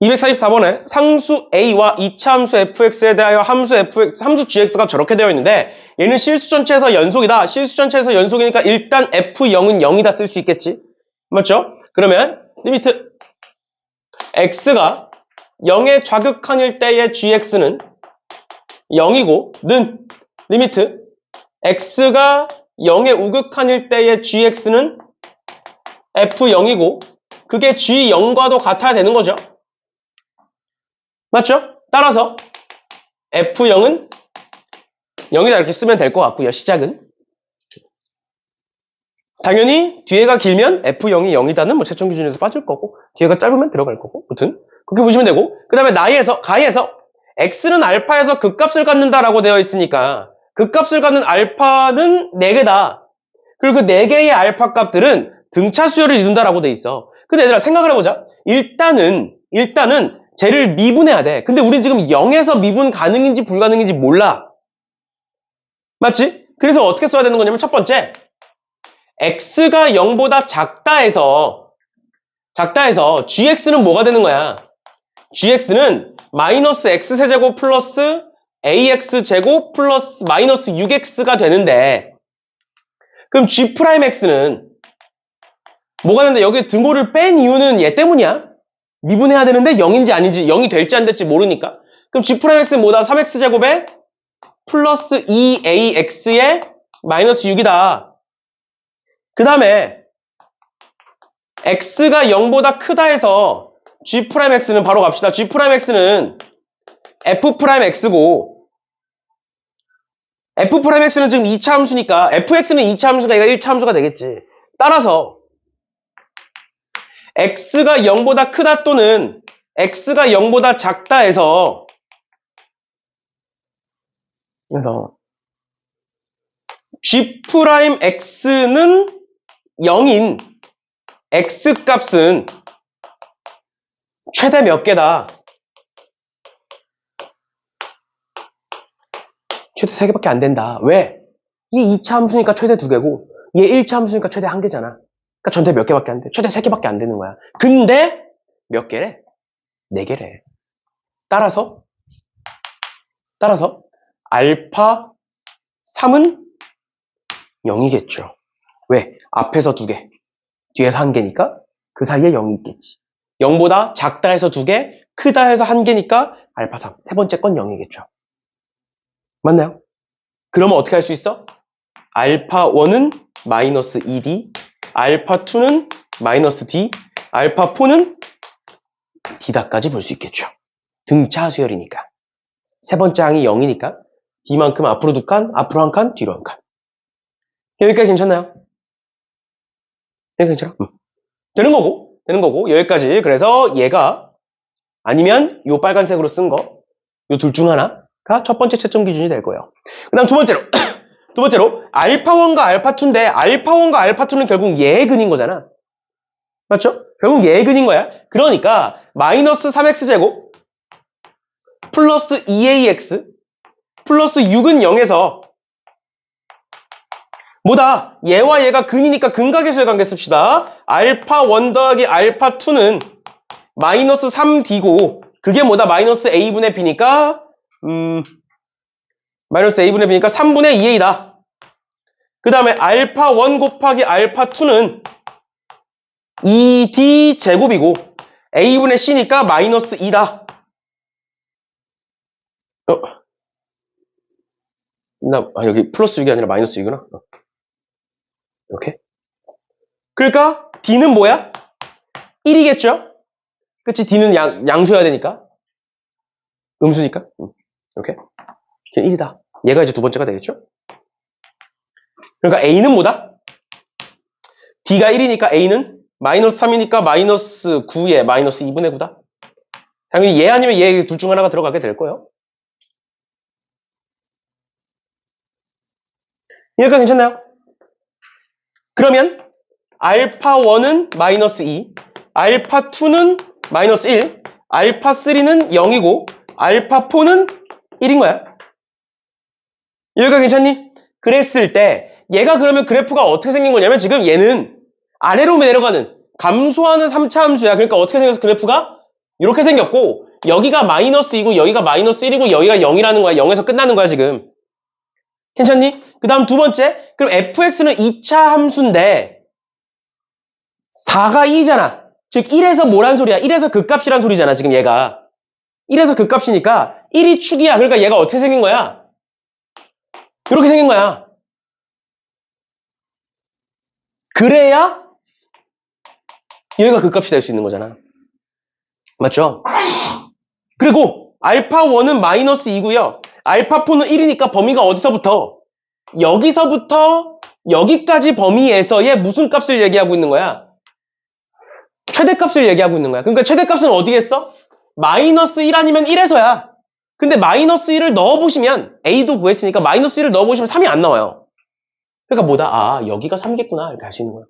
244번에 상수 A와 이차 함수 fx에 대하여 함수 gx가 저렇게 되어 있는데 얘는 실수 전체에서 연속이다. 실수 전체에서 연속이니까 일단 f0은 0이다 쓸 수 있겠지. 맞죠? 그러면 리미트 x가 0의 좌극한일 때의 gx는 0이고 는 리미트 x가 0의 우극한일 때의 gx는 f0이고 그게 g0과도 같아야 되는 거죠. 맞죠? 따라서 F0은 0이다 이렇게 쓰면 될 것 같고요. 시작은. 당연히 뒤에가 길면 F0이 0이다는 뭐 채점 기준에서 빠질 거고 뒤에가 짧으면 들어갈 거고 아무튼 그렇게 보시면 되고 그 다음에 가에서 X는 알파에서 극값을 갖는다라고 되어 있으니까 극값을 갖는 알파는 4개다. 그리고 그 4개의 알파 값들은 등차 수열을 이룬다라고 되어 있어. 근데 얘들아 생각을 해보자. 일단은 쟤를 미분해야 돼. 근데 우린 지금 0에서 미분 가능인지 불가능인지 몰라. 맞지? 그래서 어떻게 써야 되는 거냐면 첫 번째 x가 0보다 작다 해서 gx는 뭐가 되는 거야? gx는 마이너스 x세제곱 플러스 ax제곱 플러스 마이너스 6x가 되는데 그럼 g'x는 뭐가 되는데 여기 등호를 뺀 이유는 얘 때문이야. 미분해야 되는데 0인지 아닌지 0이 될지 안 될지 모르니까 그럼 g'x는 뭐다? 3x제곱에 플러스 2ax의 마이너스 6이다. 그 다음에 x가 0보다 크다 해서 g'x는 바로 갑시다. g'x는 f'x고 f'x는 지금 2차 함수니까 fx는 2차 함수가 얘가 1차 함수가 되겠지. 따라서 x가 0보다 크다 또는 x가 0보다 작다 해서 g'x는 0인 x값은 최대 몇 개다? 최대 3개밖에 안 된다. 왜? 이 2차 함수니까 최대 2개고 얘 1차 함수니까 최대 1개잖아. 그러니까 전체 몇 개밖에 안 돼? 최대 3개밖에 안 되는 거야. 근데 몇 개래? 4개래. 따라서 알파 3은 0이겠죠. 왜? 앞에서 2개, 뒤에서 1개니까 그 사이에 0이 있겠지. 0보다 작다 해서 2개, 크다 해서 1개니까 알파 3. 세 번째 건 0이겠죠. 맞나요? 그러면 어떻게 할 수 있어? 알파 1은 마이너스 2d, 알파 2는 마이너스 d, 알파 4는 d다까지 볼 수 있겠죠. 등차 수열이니까. 세 번째 항이 0이니까 d만큼 앞으로 2칸, 앞으로 1칸, 뒤로 1칸. 여기까지 괜찮나요? 네, 괜찮아? 되는 거고 여기까지. 그래서 얘가 아니면 요 빨간색으로 쓴 거 요 둘 중 하나가 첫 번째 채점 기준이 될 거예요. 그 다음 두 번째로 알파1과 알파2인데 알파1과 알파2는 결국 얘의 근인 거잖아. 맞죠? 결국 얘의 근인 거야. 그러니까 마이너스 3x제곱 플러스 2ax 플러스 6은 0에서 뭐다? 얘와 얘가 근이니까 근각의 수의 관계 씁시다. 알파1 더하기 알파2는 마이너스 3D고 그게 뭐다? 마이너스 A분의 B니까 마이너스 A분의 B니까 3분의 2A다. 그 다음에 알파 1 곱하기 알파 2는 2D 제곱이고 A분의 C니까 마이너스 2다. 여기 플러스 6이 아니라 마이너스 6이구나. 이렇게. 그러니까 D는 뭐야? 1이겠죠? 그치? D는 양수여야 되니까. 음수니까. 이렇게. 1이다. 얘가 이제 두 번째가 되겠죠? 그러니까 A는 뭐다? D가 1이니까 A는 마이너스 3이니까 마이너스 9에 마이너스 2분의 9다. 당연히 얘 아니면 얘 둘 중 하나가 들어가게 될 거예요. 여기까지 괜찮나요? 그러면 알파 1은 마이너스 2, 알파 2는 마이너스 1, 알파 3는 0이고 알파 4는 1인 거야. 여기까지 괜찮니? 그랬을 때 얘가 그러면 그래프가 어떻게 생긴 거냐면 지금 얘는 아래로 내려가는 감소하는 3차 함수야. 그러니까 어떻게 생겨서 그래프가 이렇게 생겼고 여기가 마이너스 2고 여기가 마이너스 1이고 여기가 0이라는 거야. 0에서 끝나는 거야 지금. 괜찮니? 그 다음 두 번째, 그럼 fx는 2차 함수인데 4가 2잖아. 즉 1에서 뭐란 소리야? 1에서 극값이란 소리잖아 지금 얘가. 1에서 극값이니까 1이 축이야. 그러니까 얘가 어떻게 생긴 거야? 이렇게 생긴 거야. 그래야 얘가 극값이 될 수 있는 거잖아. 맞죠? 그리고 알파 1은 마이너스 2고요. 알파 4는 1이니까 범위가 어디서부터? 여기서부터 여기까지 범위에서의 무슨 값을 얘기하고 있는 거야? 최대값을 얘기하고 있는 거야. 그러니까 최대값은 어디겠어? 마이너스 1 아니면 1에서야. 근데 마이너스 1을 넣어보시면 A도 구했으니까 마이너스 1을 넣어보시면 3이 안 나와요. 그러니까 뭐다? 아, 여기가 3겠구나. 이렇게 할 수 있는 거야.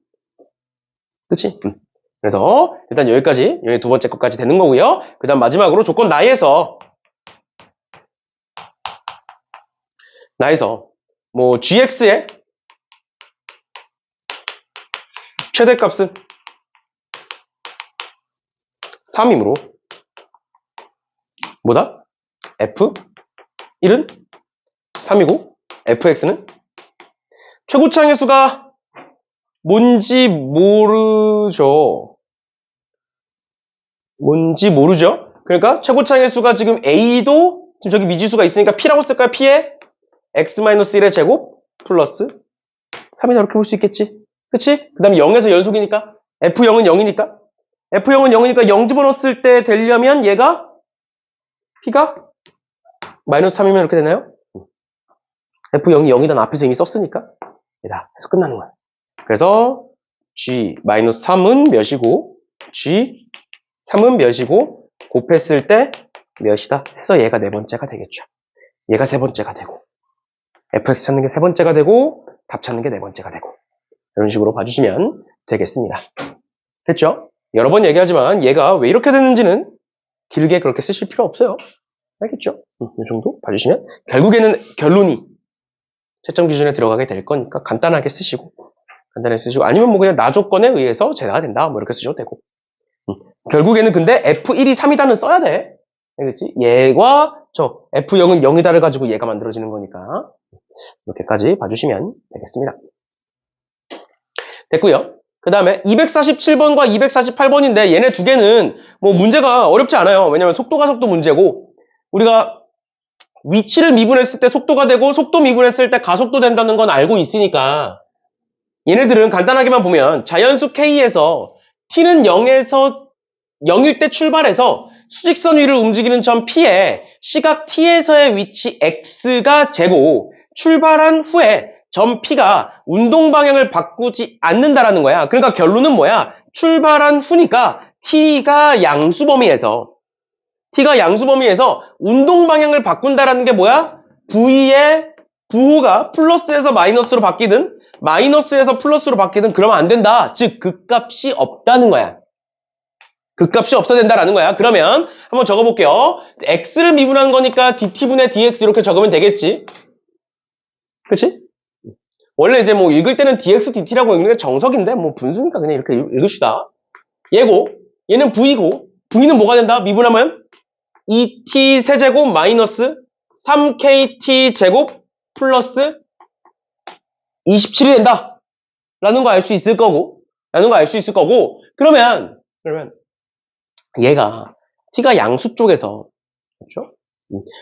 그치? 그래서 일단 여기까지, 여기 두 번째 것까지 되는 거고요. 그 다음 마지막으로 조건 나에서 뭐 gx의 최대값은 3이므로 뭐다? f1은 3이고 fx는 최고차항의 수가 뭔지 모르죠. 그러니까 최고차항의 수가 지금 a도 지금 저기 미지수가 있으니까 p라고 쓸까요? p에 x-1의 제곱 플러스 3이다 이렇게 볼 수 있겠지. 그치? 그 다음에 0에서 연속이니까 f0은 0이니까 f0은 0이니까 0 집어넣었을 때 되려면 얘가 p가 마이너스 3이면 이렇게 되나요? f0이 0이란 앞에서 이미 썼으니까 얘다 해서 끝나는 거야. 그래서 g-3은 몇이고 g3은 몇이고 곱했을 때 몇이다 해서 얘가 네 번째가 되겠죠. 얘가 세 번째가 되고 fx 찾는 게 세 번째가 되고 답 찾는 게 네 번째가 되고 이런 식으로 봐주시면 되겠습니다. 됐죠? 여러 번 얘기하지만 얘가 왜 이렇게 됐는지는 길게 그렇게 쓰실 필요 없어요. 알겠죠? 이 정도 봐주시면 결국에는 결론이 채점 기준에 들어가게 될 거니까 간단하게 쓰시고 아니면 뭐 그냥 나 조건에 의해서 제다가 된다 뭐 이렇게 쓰셔도 되고 결국에는 근데 F1이 3이다는 써야 돼. 알겠지? 얘와 저 F0은 0이다를 가지고 얘가 만들어지는 거니까 이렇게까지 봐주시면 되겠습니다. 됐고요. 그 다음에 247번과 248번인데 얘네 두 개는 뭐 문제가 어렵지 않아요. 왜냐면 속도가 속도 문제고 우리가 위치를 미분했을 때 속도가 되고 속도 미분했을 때 가속도 된다는 건 알고 있으니까 얘네들은 간단하게만 보면 자연수 K에서 T는 0일 때 출발해서 수직선 위를 움직이는 점 P에 시각 T에서의 위치 X가 제고 출발한 후에 점 P가 운동 방향을 바꾸지 않는다라는 거야. 그러니까 결론은 뭐야? 출발한 후니까 T가 양수 범위에서 운동 방향을 바꾼다라는 게 뭐야? V의 부호가 플러스에서 마이너스로 바뀌든 마이너스에서 플러스로 바뀌든 그러면 안 된다. 즉 극값이 없다는 거야. 극값이 없어야 된다라는 거야. 그러면 한번 적어볼게요. x를 미분한 거니까 dt분의 dx 이렇게 적으면 되겠지. 그치? 원래 이제 뭐 읽을 때는 dx dt라고 읽는 게 정석인데 뭐 분수니까 그냥 이렇게 읽읍시다. 얘고 얘는 v고 V는 뭐가 된다? 미분하면 2t 세제곱 마이너스 3kt 제곱 플러스 27이 된다. 라는 거 알 수 있을 거고, 그러면 얘가 t가 양수 쪽에서, 그렇죠?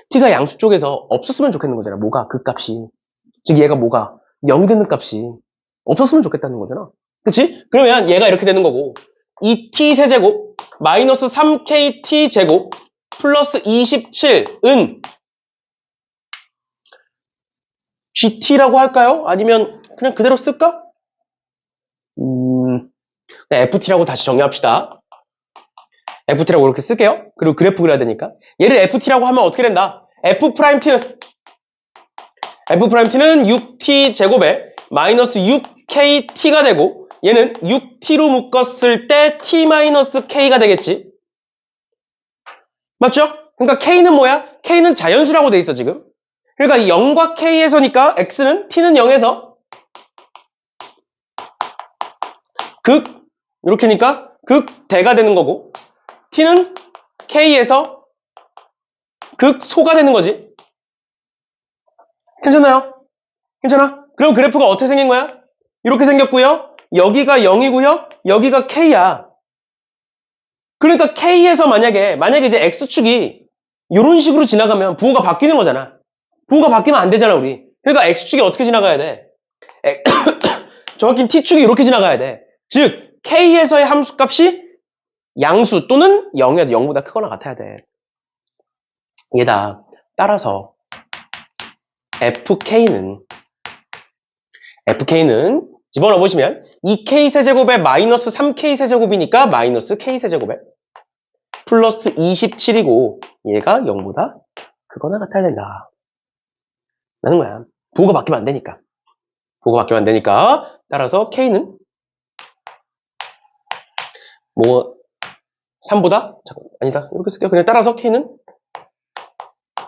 t가 양수 쪽에서 없었으면 좋겠는 거잖아. 뭐가? 그 값이. 즉 얘가 뭐가? 0이 되는 값이 없었으면 좋겠다는 거잖아. 그치? 그러면 얘가 이렇게 되는 거고 2t 세제곱 마이너스 3kt 제곱 플러스 27은 gt라고 할까요? 아니면 그냥 그대로 쓸까? ft라고 다시 정리합시다. ft라고 이렇게 쓸게요. 그리고 그래프 그려야 되니까. 얘를 ft라고 하면 어떻게 된다? f't는 6t 제곱에 마이너스 6kt가 되고 얘는 6t로 묶었을 때 t 마이너스 k가 되겠지. 맞죠? 그러니까 k는 뭐야? k는 자연수라고 돼 있어 지금. 그러니까 0과 k에서니까 x는 t는 0에서 극 이렇게니까 극대가 되는 거고 t는 k에서 극소가 되는 거지. 괜찮나요? 괜찮아? 그럼 그래프가 어떻게 생긴 거야? 이렇게 생겼고요. 여기가 0이고요. 여기가 k야. 그러니까 k에서 만약에 이제 x축이 이런 식으로 지나가면 부호가 바뀌는 거잖아. 부호가 바뀌면 안 되잖아, 우리. 그러니까 x축이 어떻게 지나가야 돼? 정확히 t축이 이렇게 지나가야 돼. 즉 k에서의 함수값이 양수 또는 0이어도 0보다 크거나 같아야 돼. 얘다. 따라서 fk는 집어넣어 보시면 2k 세제곱에 마이너스 3k 세제곱이니까 마이너스 k 세제곱에 플러스 27이고 얘가 0보다 크거나 같아야 된다. 라는 거야. 부호가 바뀌면 안 되니까. 따라서 k는 뭐 3보다? 아니다. 이렇게 쓸게요. 그냥 따라서 k는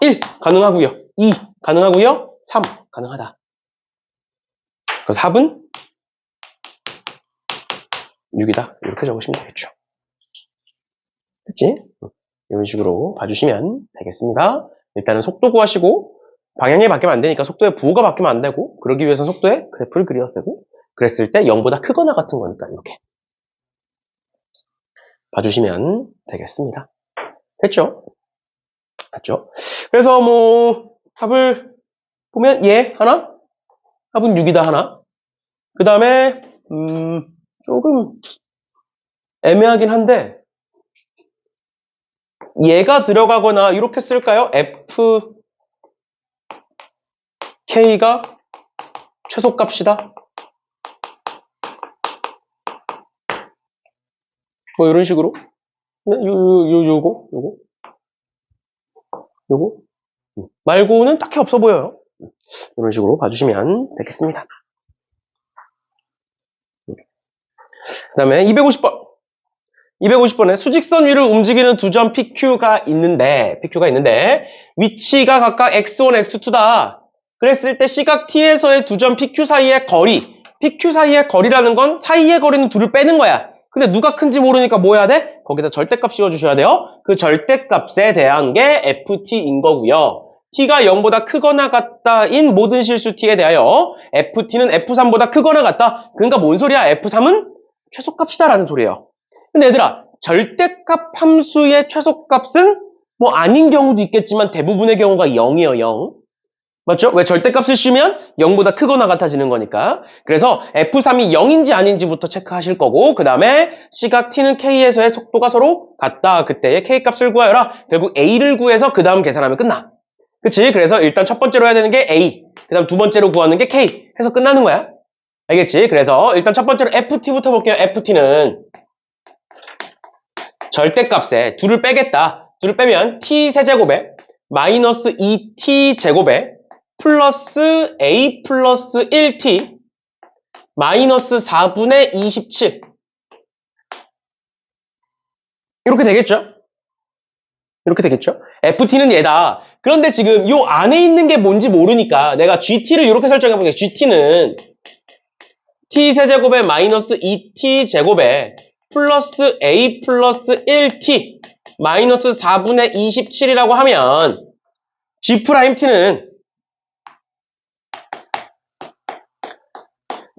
1 가능하고요. 2 가능하고요. 3 가능하다. 그래서 합은 6이다. 이렇게 적으시면 되겠죠. 됐지? 이런 식으로 봐주시면 되겠습니다. 일단은 속도 구하시고 방향이 바뀌면 안 되니까 속도의 부호가 바뀌면 안 되고 그러기 위해서는 속도의 그래프를 그려야 되고 그랬을 때 0보다 크거나 같은 거니까 이렇게 봐주시면 되겠습니다. 됐죠? 그래서 뭐 합을 보면 얘 하나, 합은 6이다 하나. 그 다음에 조금 애매하긴 한데 얘가 들어가거나 이렇게 쓸까요? fk가 최소값이다. 뭐 이런 식으로 요거 말고는 딱히 없어 보여요. 이런 식으로 봐주시면 되겠습니다. 그 다음에 250번에 수직선 위를 움직이는 두 점 PQ가 있는데 위치가 각각 x1, x2다. 그랬을 때 시각 T에서의 두 점 PQ 사이의 거리, PQ 사이의 거리라는 건 사이의 거리는 둘을 빼는 거야. 근데 누가 큰지 모르니까 뭐 해야 돼? 거기다 절대값 씌워주셔야 돼요. 그 절대값에 대한 게 FT인 거고요. T가 0보다 크거나 같다인 모든 실수 T에 대하여 FT는 F3보다 크거나 같다. 그러니까 뭔 소리야? F3은 최소값이다라는 소리예요. 근데 얘들아, 절대값 함수의 최소값은 뭐 아닌 경우도 있겠지만 대부분의 경우가 0이에요, 0. 맞죠? 왜 절대값을 씌우면 0보다 크거나 같아지는 거니까. 그래서 F3이 0인지 아닌지부터 체크하실 거고 그 다음에 시각 T는 K에서의 속도가 서로 같다. 그때의 K값을 구하여라. 결국 A를 구해서 그 다음 계산하면 끝나. 그치? 그래서 일단 첫 번째로 해야 되는 게 A, 그 다음 두 번째로 구하는 게 K 해서 끝나는 거야. 알겠지? 그래서 일단 첫 번째로 FT부터 볼게요. FT는 절대값에 둘을 빼겠다. 둘을 빼면 T 세제곱에 마이너스 2T 제곱에 플러스 A 플러스 1T 마이너스 4분의 27 이렇게 되겠죠? FT는 얘다. 그런데 지금 요 안에 있는 게 뭔지 모르니까 내가 GT를 이렇게 설정해볼게요. GT는 T 세제곱에 마이너스 2T 제곱에 플러스 A 플러스 1T 마이너스 4분의 27이라고 하면 G'T는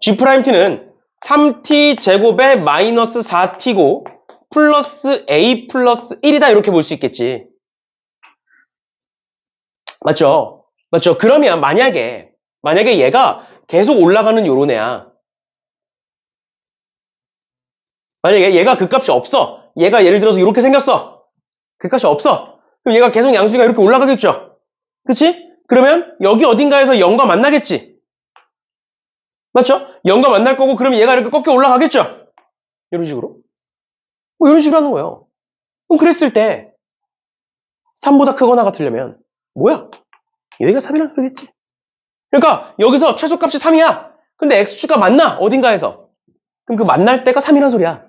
G'T는 3t 제곱에 마이너스 4t고 플러스 a 플러스 1이다 이렇게 볼 수 있겠지. 맞죠? 맞죠? 그러면 만약에 얘가 계속 올라가는 요런 애야. 만약에 얘가 그 값이 없어. 얘가 예를 들어서 이렇게 생겼어. 그 값이 없어. 그럼 얘가 계속 양수가 이렇게 올라가겠죠. 그치? 그러면 여기 어딘가에서 0과 만나겠지. 맞죠? 0과 만날 거고 그러면 얘가 이렇게 꺾여 올라가겠죠. 이런 식으로. 뭐 이런 식으로 하는 거예요. 그럼 그랬을 때 3보다 크거나 같으려면 뭐야? 여기가 3이라는 소리겠지. 그러니까 여기서 최소값이 3이야. 근데 x축가 만나 어딘가에서. 그럼 그 만날 때가 3이라는 소리야.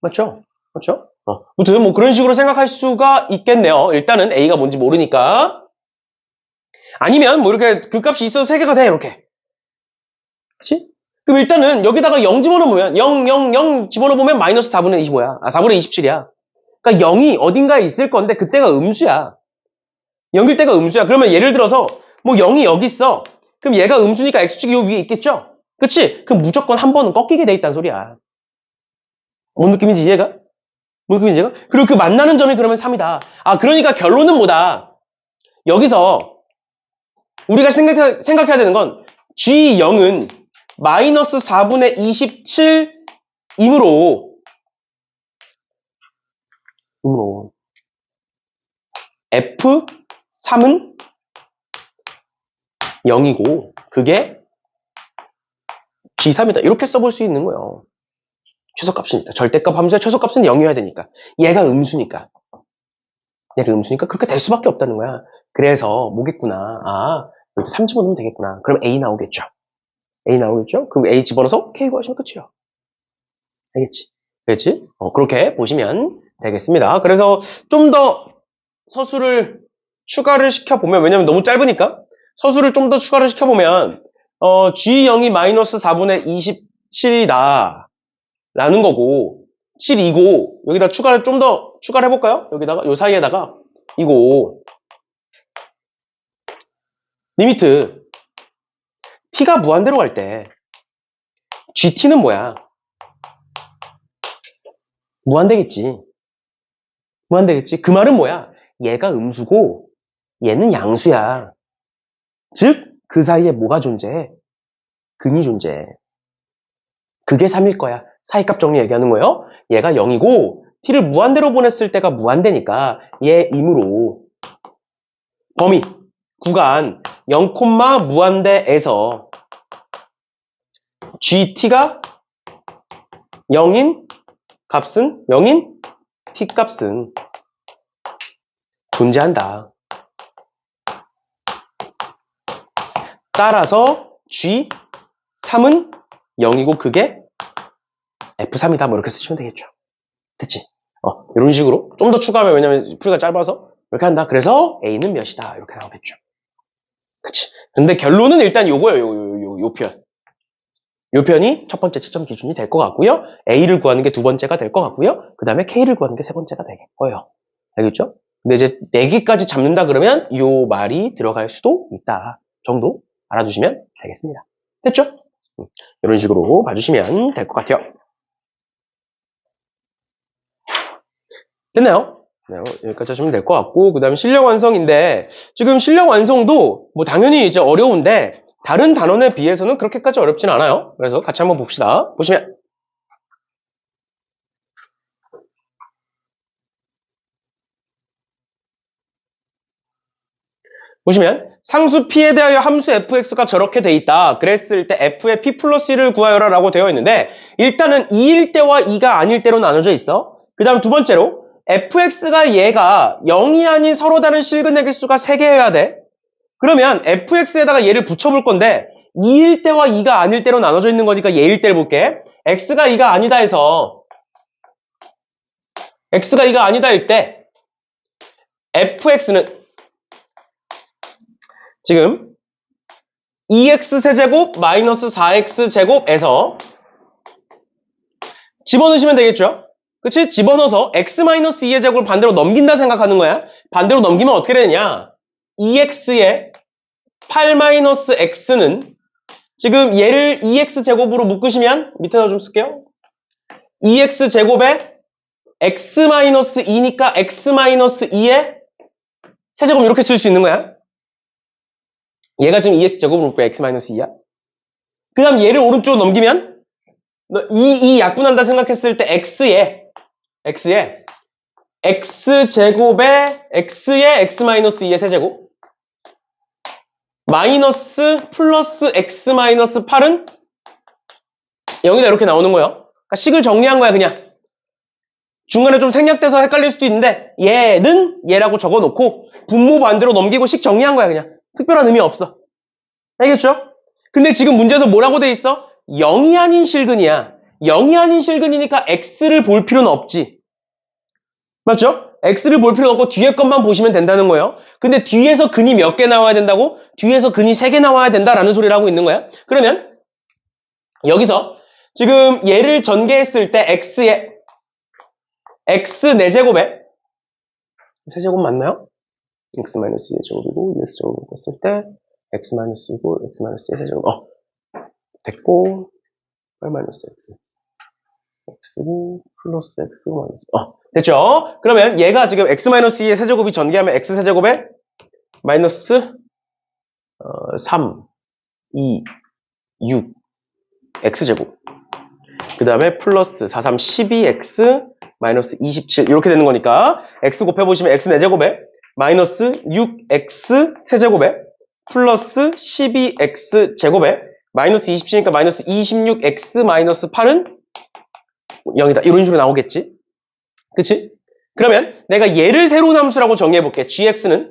맞죠? 맞죠? 아무튼 뭐 그런 식으로 생각할 수가 있겠네요. 일단은 a가 뭔지 모르니까. 아니면 뭐 이렇게 그 값이 있어서 3개가 돼 이렇게. 그치? 그럼 일단은 여기다가 0 집어넣으면 0, 0, 0 집어넣으면 마이너스 4분의 25야. 4분의 27이야. 그러니까 0이 어딘가에 있을 건데 그때가 음수야. 0일 때가 음수야. 그러면 예를 들어서 뭐 0이 여기 있어. 그럼 얘가 음수니까 x축이 요 위에 있겠죠? 그치? 그럼 무조건 한 번은 꺾이게 돼 있다는 소리야. 뭔 느낌인지 이해가? 뭔 느낌인지 이해가? 그리고 그 만나는 점이 그러면 3이다. 아, 그러니까 결론은 뭐다? 여기서 우리가 생각해야 되는 건 G0은 마이너스 4분의 27이므로 F3은 0이고 그게 G3이다. 이렇게 써볼 수 있는 거예요. 최소값이니까. 절대값 함수의 최소값은 0이어야 되니까. 얘가 음수니까. 그렇게 될 수밖에 없다는 거야. 그래서 뭐겠구나. 아, 여기 3 집어넣으면 되겠구나. 그럼 A 나오겠죠. 그럼 A 집어넣어서 K 구하시면 끝이야. 알겠지? 그렇지? 그렇게 보시면 되겠습니다. 그래서 좀 더 서술을 추가를 시켜보면, 왜냐면 너무 짧으니까 서술을 좀 더 추가를 시켜보면 G0이 마이너스 4분의 27이다 라는 거고 7이고 여기다 좀 더 추가를 해볼까요? 여기다가 요 사이에다가 이거 리미트 t가 무한대로 갈 때 GT는 뭐야? 무한대겠지. 그 말은 뭐야? 얘가 음수고 얘는 양수야. 즉 그 사이에 뭐가 존재해? 근이 존재해. 그게 3일 거야. 사이값 정리 얘기하는 거예요. 얘가 0이고 t를 무한대로 보냈을 때가 무한대니까 얘이므로 범위, 구간 0, 무한대에서 GT가 0인 값은 0인 t 값은 존재한다. 따라서 G3은 0이고 그게 F3이다. 뭐 이렇게 쓰시면 되겠죠. 됐지? 이런 식으로 좀 더 추가하면 왜냐면 풀이가 짧아서 이렇게 한다. 그래서 A는 몇이다. 이렇게 나오겠죠. 그치? 근데 결론은 일단 요거예요. 요 편. 요 편이 첫 번째 채점 기준이 될 것 같고요. A를 구하는 게 두 번째가 될 것 같고요. 그 다음에 K를 구하는 게 세 번째가 될 거예요. 알겠죠? 근데 이제 4개까지 잡는다 그러면 요 말이 들어갈 수도 있다 정도 알아두시면 되겠습니다. 됐죠? 이런 식으로 봐주시면 될 것 같아요. 됐나요? 네, 여기까지 하시면 될 것 같고 그 다음에 실력 완성인데 지금 실력 완성도 뭐 당연히 이제 어려운데 다른 단원에 비해서는 그렇게까지 어렵진 않아요. 그래서 같이 한번 봅시다. 보시면 상수 P에 대하여 함수 fx가 저렇게 돼 있다. 그랬을 때 f의 P 플러스 1을 구하여라 라고 되어 있는데 일단은 2일 때와 2가 아닐 때로 나눠져 있어. 그 다음 두 번째로 fx가 얘가 0이 아닌 서로 다른 실근의 개수가 3개여야 돼. 그러면 fx에다가 얘를 붙여볼 건데 2일 때와 2가 아닐 때로 나눠져 있는 거니까 얘일 때를 볼게. x가 2가 아니다 해서 x가 2가 아니다 일 때 fx는 지금 2x세제곱 마이너스 4x제곱에서 집어넣으시면 되겠죠? 그치? 집어넣어서 x-2의 제곱을 반대로 넘긴다 생각하는 거야. 반대로 넘기면 어떻게 되느냐? 2x의 8-x는 지금 얘를 2x제곱으로 묶으시면 밑에다 좀 쓸게요. 2x제곱에 x-2니까 x-2의 세제곱 이렇게 쓸 수 있는 거야. 얘가 지금 2x제곱으로 묶고 x-2야. 그 다음 얘를 오른쪽으로 넘기면 이 약분한다 생각했을 때 x에 x제곱에 x의 x-2의 세제곱 마이너스 플러스 x-8은 0이다 이렇게 나오는 거예요. 그러니까 식을 정리한 거야 그냥. 중간에 좀 생략돼서 헷갈릴 수도 있는데 얘는 얘라고 적어놓고 분모 반대로 넘기고 식 정리한 거야 그냥. 특별한 의미 없어. 알겠죠? 근데 지금 문제에서 뭐라고 돼 있어? 0이 아닌 실근이야. 0이 아닌 실근이니까 x를 볼 필요는 없지. 맞죠? x를 볼 필요는 없고 뒤에 것만 보시면 된다는 거예요. 근데 뒤에서 근이 몇 개 나와야 된다고? 뒤에서 근이 3개 나와야 된다라는 소리를 하고 있는 거야. 그러면 여기서 지금 얘를 전개했을 때 x의 x 4제곱에 세제곱 맞나요? x-2의 제곱이고 2x제곱을 뺐을 때 x-2고 x-2의 세제곱 됐고 8-x x고 플러스 x고 마이너스 됐죠? 그러면 얘가 지금 x-2의 세제곱이 전개하면 x세제곱에 마이너스 3, 2, 6 x제곱 그 다음에 플러스 4, 3, 12x 마이너스 27 이렇게 되는 거니까 x 곱해보시면 x 4제곱에 마이너스 6x 세제곱에 플러스 12x 제곱에 마이너스 27이니까 마이너스 26x 마이너스 8은 0이다. 이런 식으로 나오겠지? 그치? 그러면 내가 얘를 새로운 함수라고 정의해볼게. gx는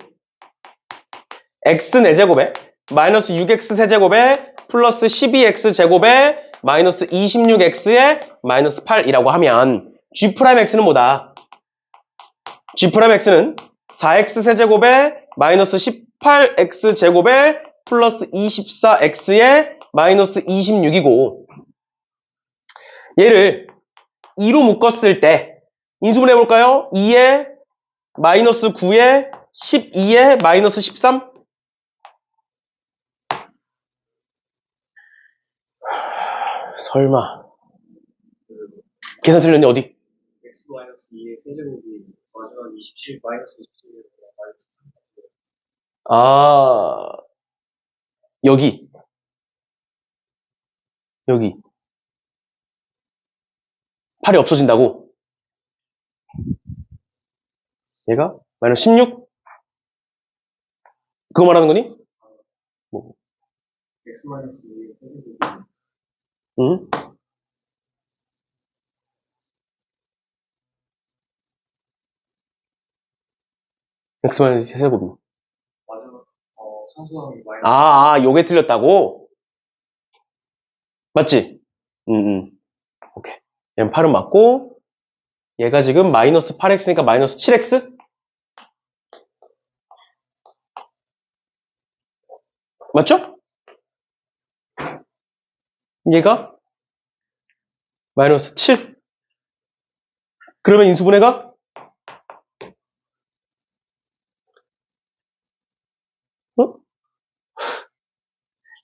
x 4제곱에 마이너스 6x 세제곱에 플러스 12x 제곱에 마이너스 26x에 마이너스 8이라고 하면 g'x는 뭐다? g'x는 4x 세제곱에 마이너스 18x 제곱에 플러스 24x에 마이너스 26이고 얘를 2로 묶었을 때 인수분 해볼까요? 2에 마이너스 9에 12에 마이너스 13 설마 계산 틀렸니 어디? x-2의 세제곱이 마지막 27 마이너스 27 마이너스 여기 8이 없어진다고? 얘가 마이너스 16? 그거 말하는 거니? x-2의 세제곱이 응? x 세제곱이 마지막 상수항이 마이너스 요게 틀렸다고? 맞지? 오케이. 얘는 8은 맞고 얘가 지금 마이너스 8x니까 마이너스 7x? 맞죠? 얘가 마이너스 7 그러면 인수분해가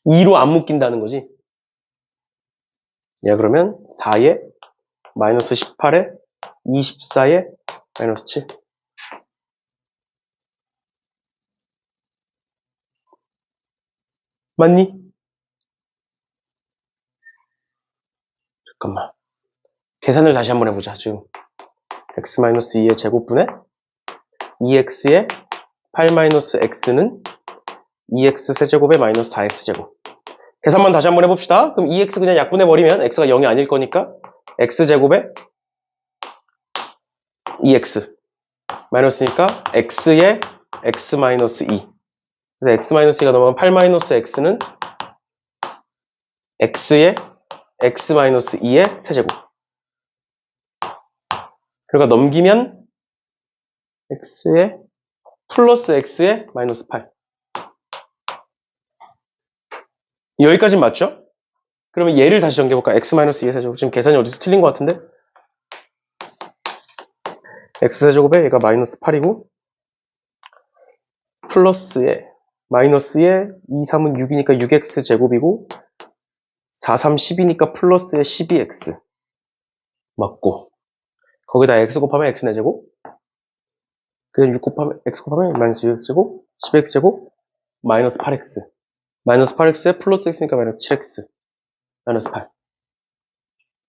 2로 안 묶인다는 거지. 얘가 그러면 4에 마이너스 18에 24에 마이너스 7 맞니? 잠깐만 계산을 다시 한번 해보자. 지금 x-2의 제곱분의 2x의 8-x는 2x 세제곱에 마이너스 4x 제곱 계산만 다시 한번 해봅시다. 그럼 2x 그냥 약분해버리면 x가 0이 아닐 거니까 x제곱에 2x 마이너스니까 x의 x-2 그래서 x-2가 넘어가면 8-x는 x의 x-2의 세제곱 그러니까 넘기면 x의 플러스 x의 마이너스 8 여기까지는 맞죠? 그러면 얘를 다시 정리해볼까? x-2의 세제곱 지금 계산이 어디서 틀린 것 같은데? x제곱에 얘가 마이너스 8이고 플러스에 마이너스에 2, 3은 6이니까 6x제곱이고 4, 3, 10이니까 플러스에 12x 맞고 거기다 x 곱하면 x 4제곱 그냥 6 곱하면 x 곱하면 마이너스 6x제곱 10x제곱 마이너스 8x 마이너스 8x에 플러스 x니까 마이너스 7x 마이너스 8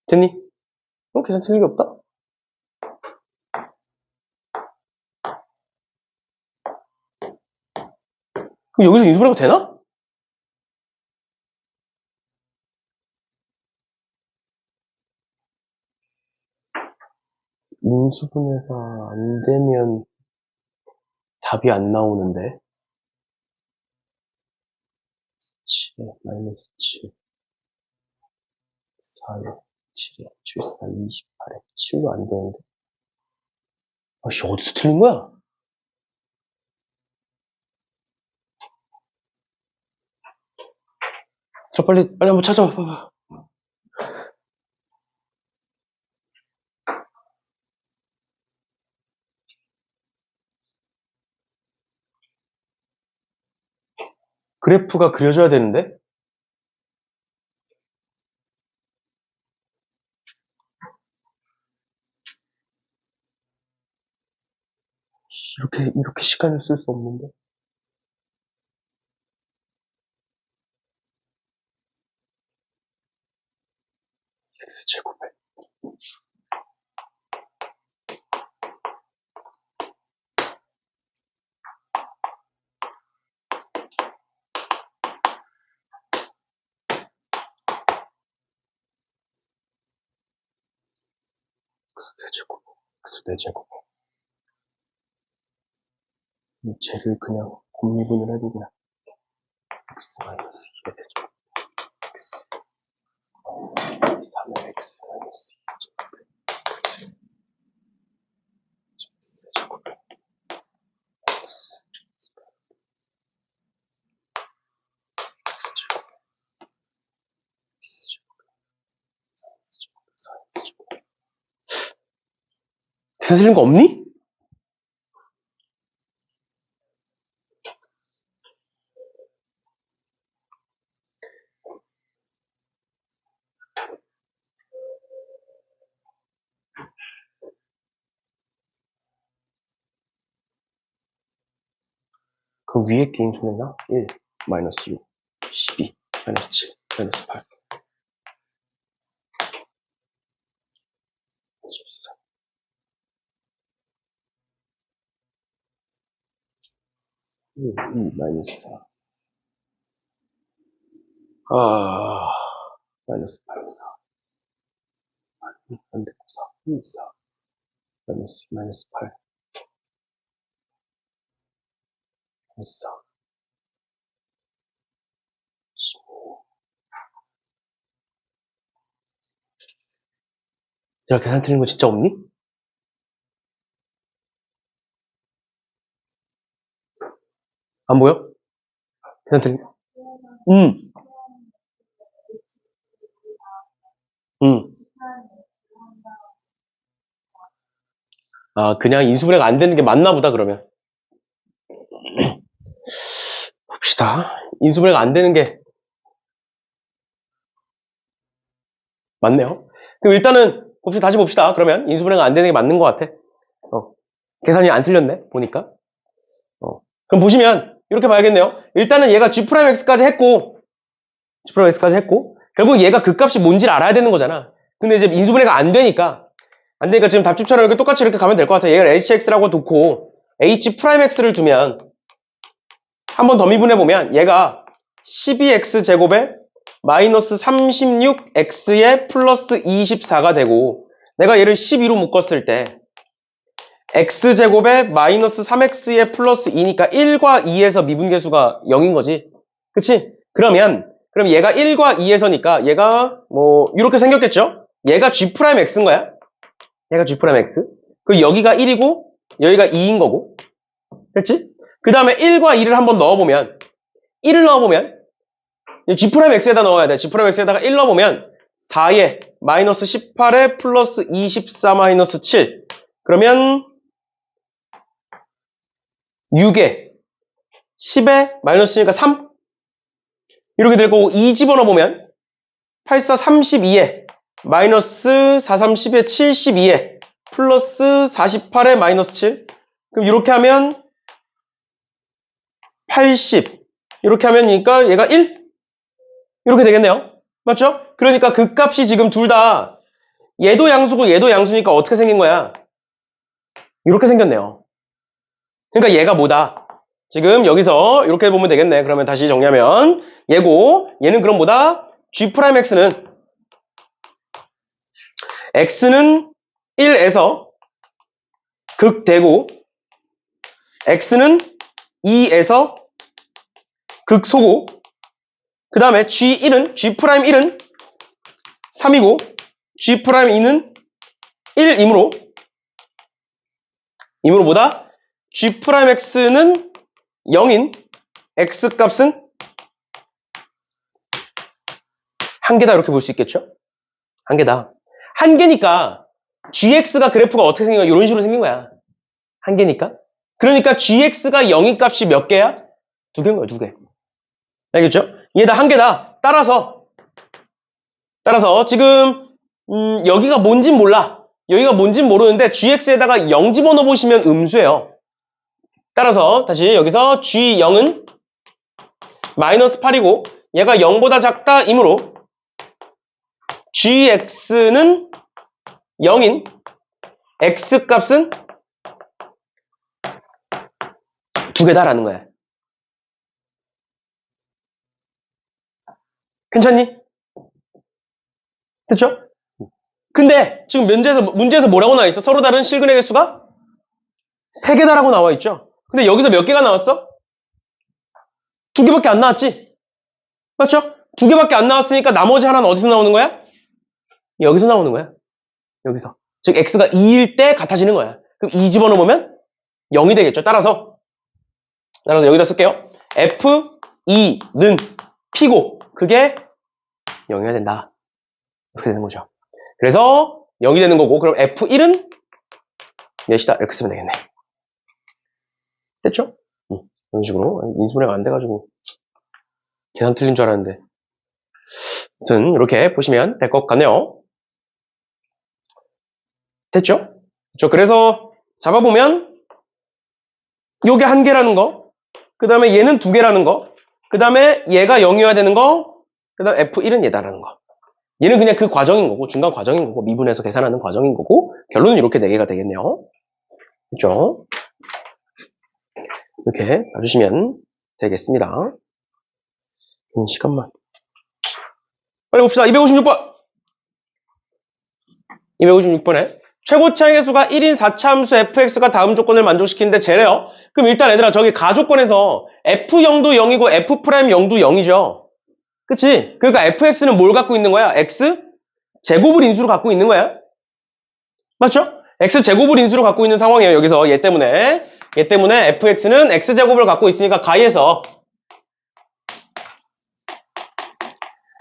됐니? 계산 틀린 게 없다? 그럼 여기서 인수분해가 되나? 인수분해가 안 되면 답이 안 나오는데 7에 마이너스 7 4에 7에 7, 4, 28에 7도 안 되는데 아씨 어디서 틀린 거야? 자 빨리 한번 찾아봐. 그래프가 그려져야 되는데 이렇게 시간을 쓸 수 없는데 x제곱에 x제곱 x4제곱 이 쟤를 그냥 곱미분을 해도 그냥 x 마이너스 2가 되죠. x 3의 x 마이너스 2제곱 x제곱 x x제곱 x제곱 계산 틀린 거 없니? 그 위에 게 인수분해나? 1 마이너스 6 12 마이너스 7 마이너스 8 14 1 마이너스 4 마이너스 8 4 안 됐고 4 4 마이너스 8 마이너스 4 15 내가 계산 틀린 거 진짜 없니? 안 보여? 계산 틀린 거? 그냥 인수분해가 안 되는 게 맞나 보다 그러면 봅시다. 인수분해가 안 되는 게 맞네요. 그럼 일단은 다시 봅시다. 그러면 인수분해가 안 되는 게 맞는 것 같아. 계산이 안 틀렸네. 보니까. 그럼 보시면 이렇게 봐야겠네요. 일단은 얘가 G'X까지 했고 G'X까지 했고 결국 얘가 그 값이 뭔지를 알아야 되는 거잖아. 근데 이제 인수분해가 안 되니까 지금 답집처럼 이렇게 똑같이 이렇게 가면 될 것 같아. 얘를 HX라고 놓고 H'X를 두면 한 번 더 미분해보면 얘가 12X제곱에 마이너스 36X에 플러스 24가 되고 내가 얘를 12로 묶었을 때 X제곱에 마이너스 3X에 플러스 2니까 1과 2에서 미분계수가 0인 거지. 그치? 그럼 얘가 1과 2에서니까 얘가 이렇게 생겼겠죠? 얘가 G'X인 거야. 얘가 G'X. 그리고 여기가 1이고 여기가 2인 거고. 됐지? 그 다음에 1과 2를 한번 넣어보면 1을 넣어보면 G'X에다 넣어야 돼. G'X에다가 1 넣어보면 4에 마이너스 18에 플러스 24 마이너스 7 그러면 6에 10에 마이너스니까 3 이렇게 될 거고 2 집어넣어보면 8, 4, 32에 마이너스 4, 3, 10에 72에 플러스 48에 마이너스 7 그럼 이렇게 하면 80 이렇게 하면니까 얘가 1 이렇게 되겠네요. 맞죠? 그러니까 그 값이 지금 둘 다 얘도 양수고 얘도 양수니까 어떻게 생긴 거야? 이렇게 생겼네요. 그러니까 얘가 뭐다? 지금 여기서 이렇게 보면 되겠네. 그러면 다시 정리하면 얘고 얘는 그럼 뭐다? G'X는 X는 1에서 극대고 X는 2에서 극소고 그 다음에 G1은 G'1은 3이고 G'2는 1이므로 뭐다? G'X는 0인 X값은 한 개다 이렇게 볼 수 있겠죠? 한 개다. 한 개니까 GX가 그래프가 어떻게 생긴 거야? 이런 식으로 생긴 거야. 한 개니까. 그러니까 GX가 0인 값이 몇 개야? 두 개인 거야, 두 개. 알겠죠? 얘 다 한 개다. 따라서 지금 여기가 뭔진 몰라. 여기가 뭔진 모르는데 GX에다가 0 집어넣어 보시면 음수예요. 따라서 다시 여기서 G0은 마이너스 8이고 얘가 0보다 작다 이므로 GX는 0인 X값은 두 개다라는 거야. 괜찮니? 됐죠? 근데 지금 문제에서 뭐라고 나와 있어? 서로 다른 실근의 개수가 3개다라고 나와 있죠? 근데 여기서 몇 개가 나왔어? 2개밖에 안 나왔지? 맞죠? 2개밖에 안 나왔으니까 나머지 하나는 어디서 나오는 거야? 여기서 나오는 거야. 여기서. 즉 X가 2일 때 같아지는 거야. 그럼 2 집어넣으면 0이 되겠죠. 따라서 여기다 쓸게요. F2는 P고 그게 0이어야 된다. 이렇게 되는 거죠. 그래서 0이 되는 거고 그럼 F1은 몇이다 이렇게 쓰면 되겠네. 됐죠? 이런 식으로 인수분해가 안 돼가지고 계산 틀린 줄 알았는데 아무튼 이렇게 보시면 될 것 같네요. 됐죠? 그래서 잡아보면 요게 한 개라는 거 그 다음에 얘는 두 개라는 거 그 다음에 얘가 0이어야 되는 거 그 다음 F1은 얘다라는 거 얘는 그냥 그 과정인 거고 중간 과정인 거고 미분해서 계산하는 과정인 거고 결론은 이렇게 4개가 되겠네요. 그렇죠? 이렇게 봐주시면 되겠습니다. 시간만 빨리 봅시다. 256번 256번에 최고차의 수가 1인 4차 함수 fx가 다음 조건을 만족시키는데 쟤래요. 그럼 일단 얘들아 저기 가조건에서 f0도 0이고 f'0도 0이죠. 그치? 그러니까 fx는 뭘 갖고 있는 거야? x 제곱을 인수로 갖고 있는 거야. 맞죠? x 제곱을 인수로 갖고 있는 상황이에요. 여기서 얘 때문에 fx는 x제곱을 갖고 있으니까 가에서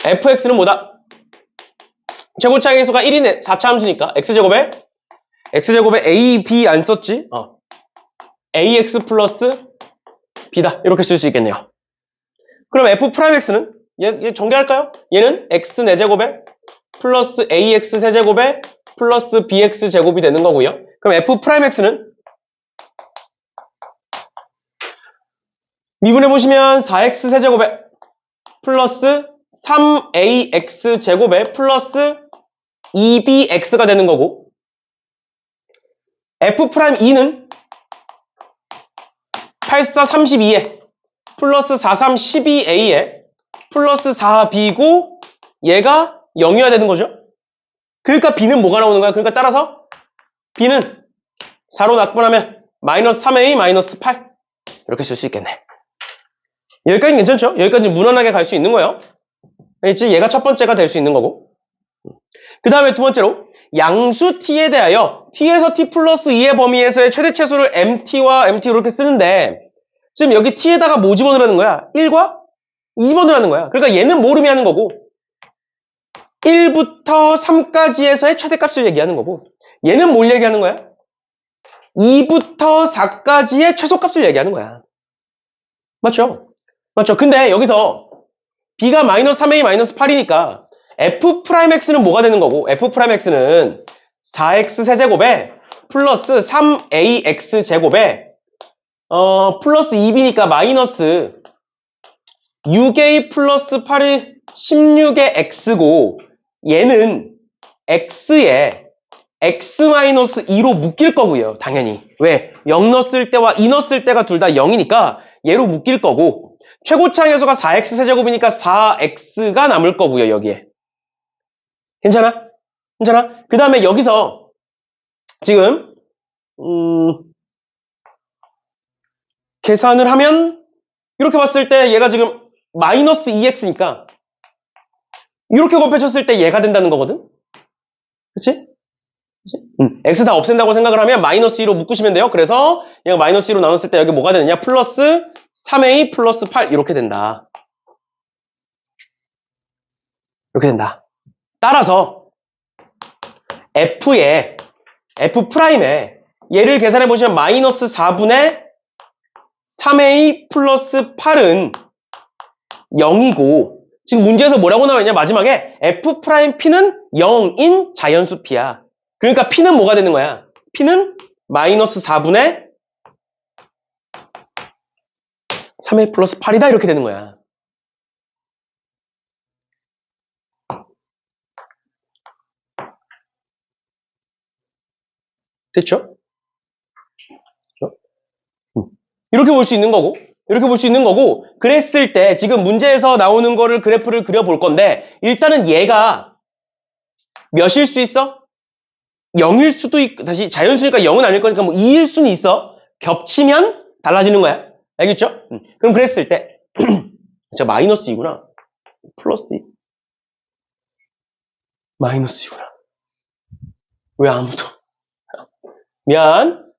fx는 뭐다? 최고차의 수가 1인 4차 함수니까 x제곱에 a, b 안 썼지? ax 플러스 b다. 이렇게 쓸 수 있겠네요. 그럼 f'x는 얘 전개할까요? 얘는 x 4제곱에 플러스 ax 세제곱에 플러스 bx 제곱이 되는 거고요. 그럼 f'x는 미분해보시면 4x 세제곱에 플러스 3ax 제곱에 플러스 2bx가 되는 거고 f'2는 8, 4, 32에 플러스 4, 3, 12a에 플러스 4b고 얘가 0이어야 되는 거죠. 그러니까 b는 뭐가 나오는 거야? 그러니까 따라서 b는 4로 낙분하면 마이너스 3a 마이너스 8 이렇게 쓸 수 있겠네. 여기까지는 괜찮죠? 여기까지는 무난하게 갈 수 있는 거예요. 알겠지? 얘가 첫 번째가 될 수 있는 거고 그 다음에 두 번째로 양수 t에 대하여 t에서 t 플러스 2의 범위에서의 최대 최소를 mt와 mt 이렇게 쓰는데 지금 여기 t에다가 뭐 집어넣으라는 거야? 1과 2 집어넣으라는 거야. 그러니까 얘는 뭘 의미하는 거고 1부터 3까지에서의 최대값을 얘기하는 거고 얘는 뭘 얘기하는 거야? 2부터 4까지의 최소값을 얘기하는 거야. 맞죠? 맞죠? 근데 여기서 b가 마이너스 3a 마이너스 8이니까 f'x는 뭐가 되는 거고 f'x는 4x 세제곱에 플러스 3ax 제곱에 플러스 2b니까 마이너스 6a 플러스 8이 16의 x고 얘는 x에 x-2로 묶일 거고요. 당연히. 왜? 0 넣었을 때와 2 넣었을 때가 둘 다 0이니까 얘로 묶일 거고 최고차의 요소가 4x 세제곱이니까 4x가 남을 거고요. 여기에. 괜찮아? 괜찮아? 그 다음에 여기서 지금 계산을 하면 이렇게 봤을 때 얘가 지금 마이너스 2x니까 이렇게 곱해줬을 때 얘가 된다는 거거든? 그치? x 다 없앤다고 생각을 하면 마이너스 2로 묶으시면 돼요. 그래서 얘가 마이너스 2로 나눴을 때 여기 뭐가 되느냐? 플러스 3a 플러스 8 이렇게 된다. 이렇게 된다. 따라서 f'에 얘를 계산해 보시면 마이너스 4분의 3a 플러스 8은 0이고 지금 문제에서 뭐라고 나와있냐? 마지막에 f'p는 0인 자연수 p야. 그러니까 p는 뭐가 되는 거야? p는 마이너스 4분의 3a 플러스 8이다 이렇게 되는 거야. 됐죠? 이렇게 볼 수 있는 거고 이렇게 볼 수 있는 거고 그랬을 때 지금 문제에서 나오는 거를 그래프를 그려볼 건데 일단은 얘가 몇일 수 있어? 0일 수도 있고 다시 자연수니까 0은 아닐 거니까 뭐 2일 수는 있어. 겹치면 달라지는 거야. 알겠죠? 그럼 그랬을 때 자 마이너스 2구나. 플러스 2. 마이너스 2구나. 왜 아무도 미안.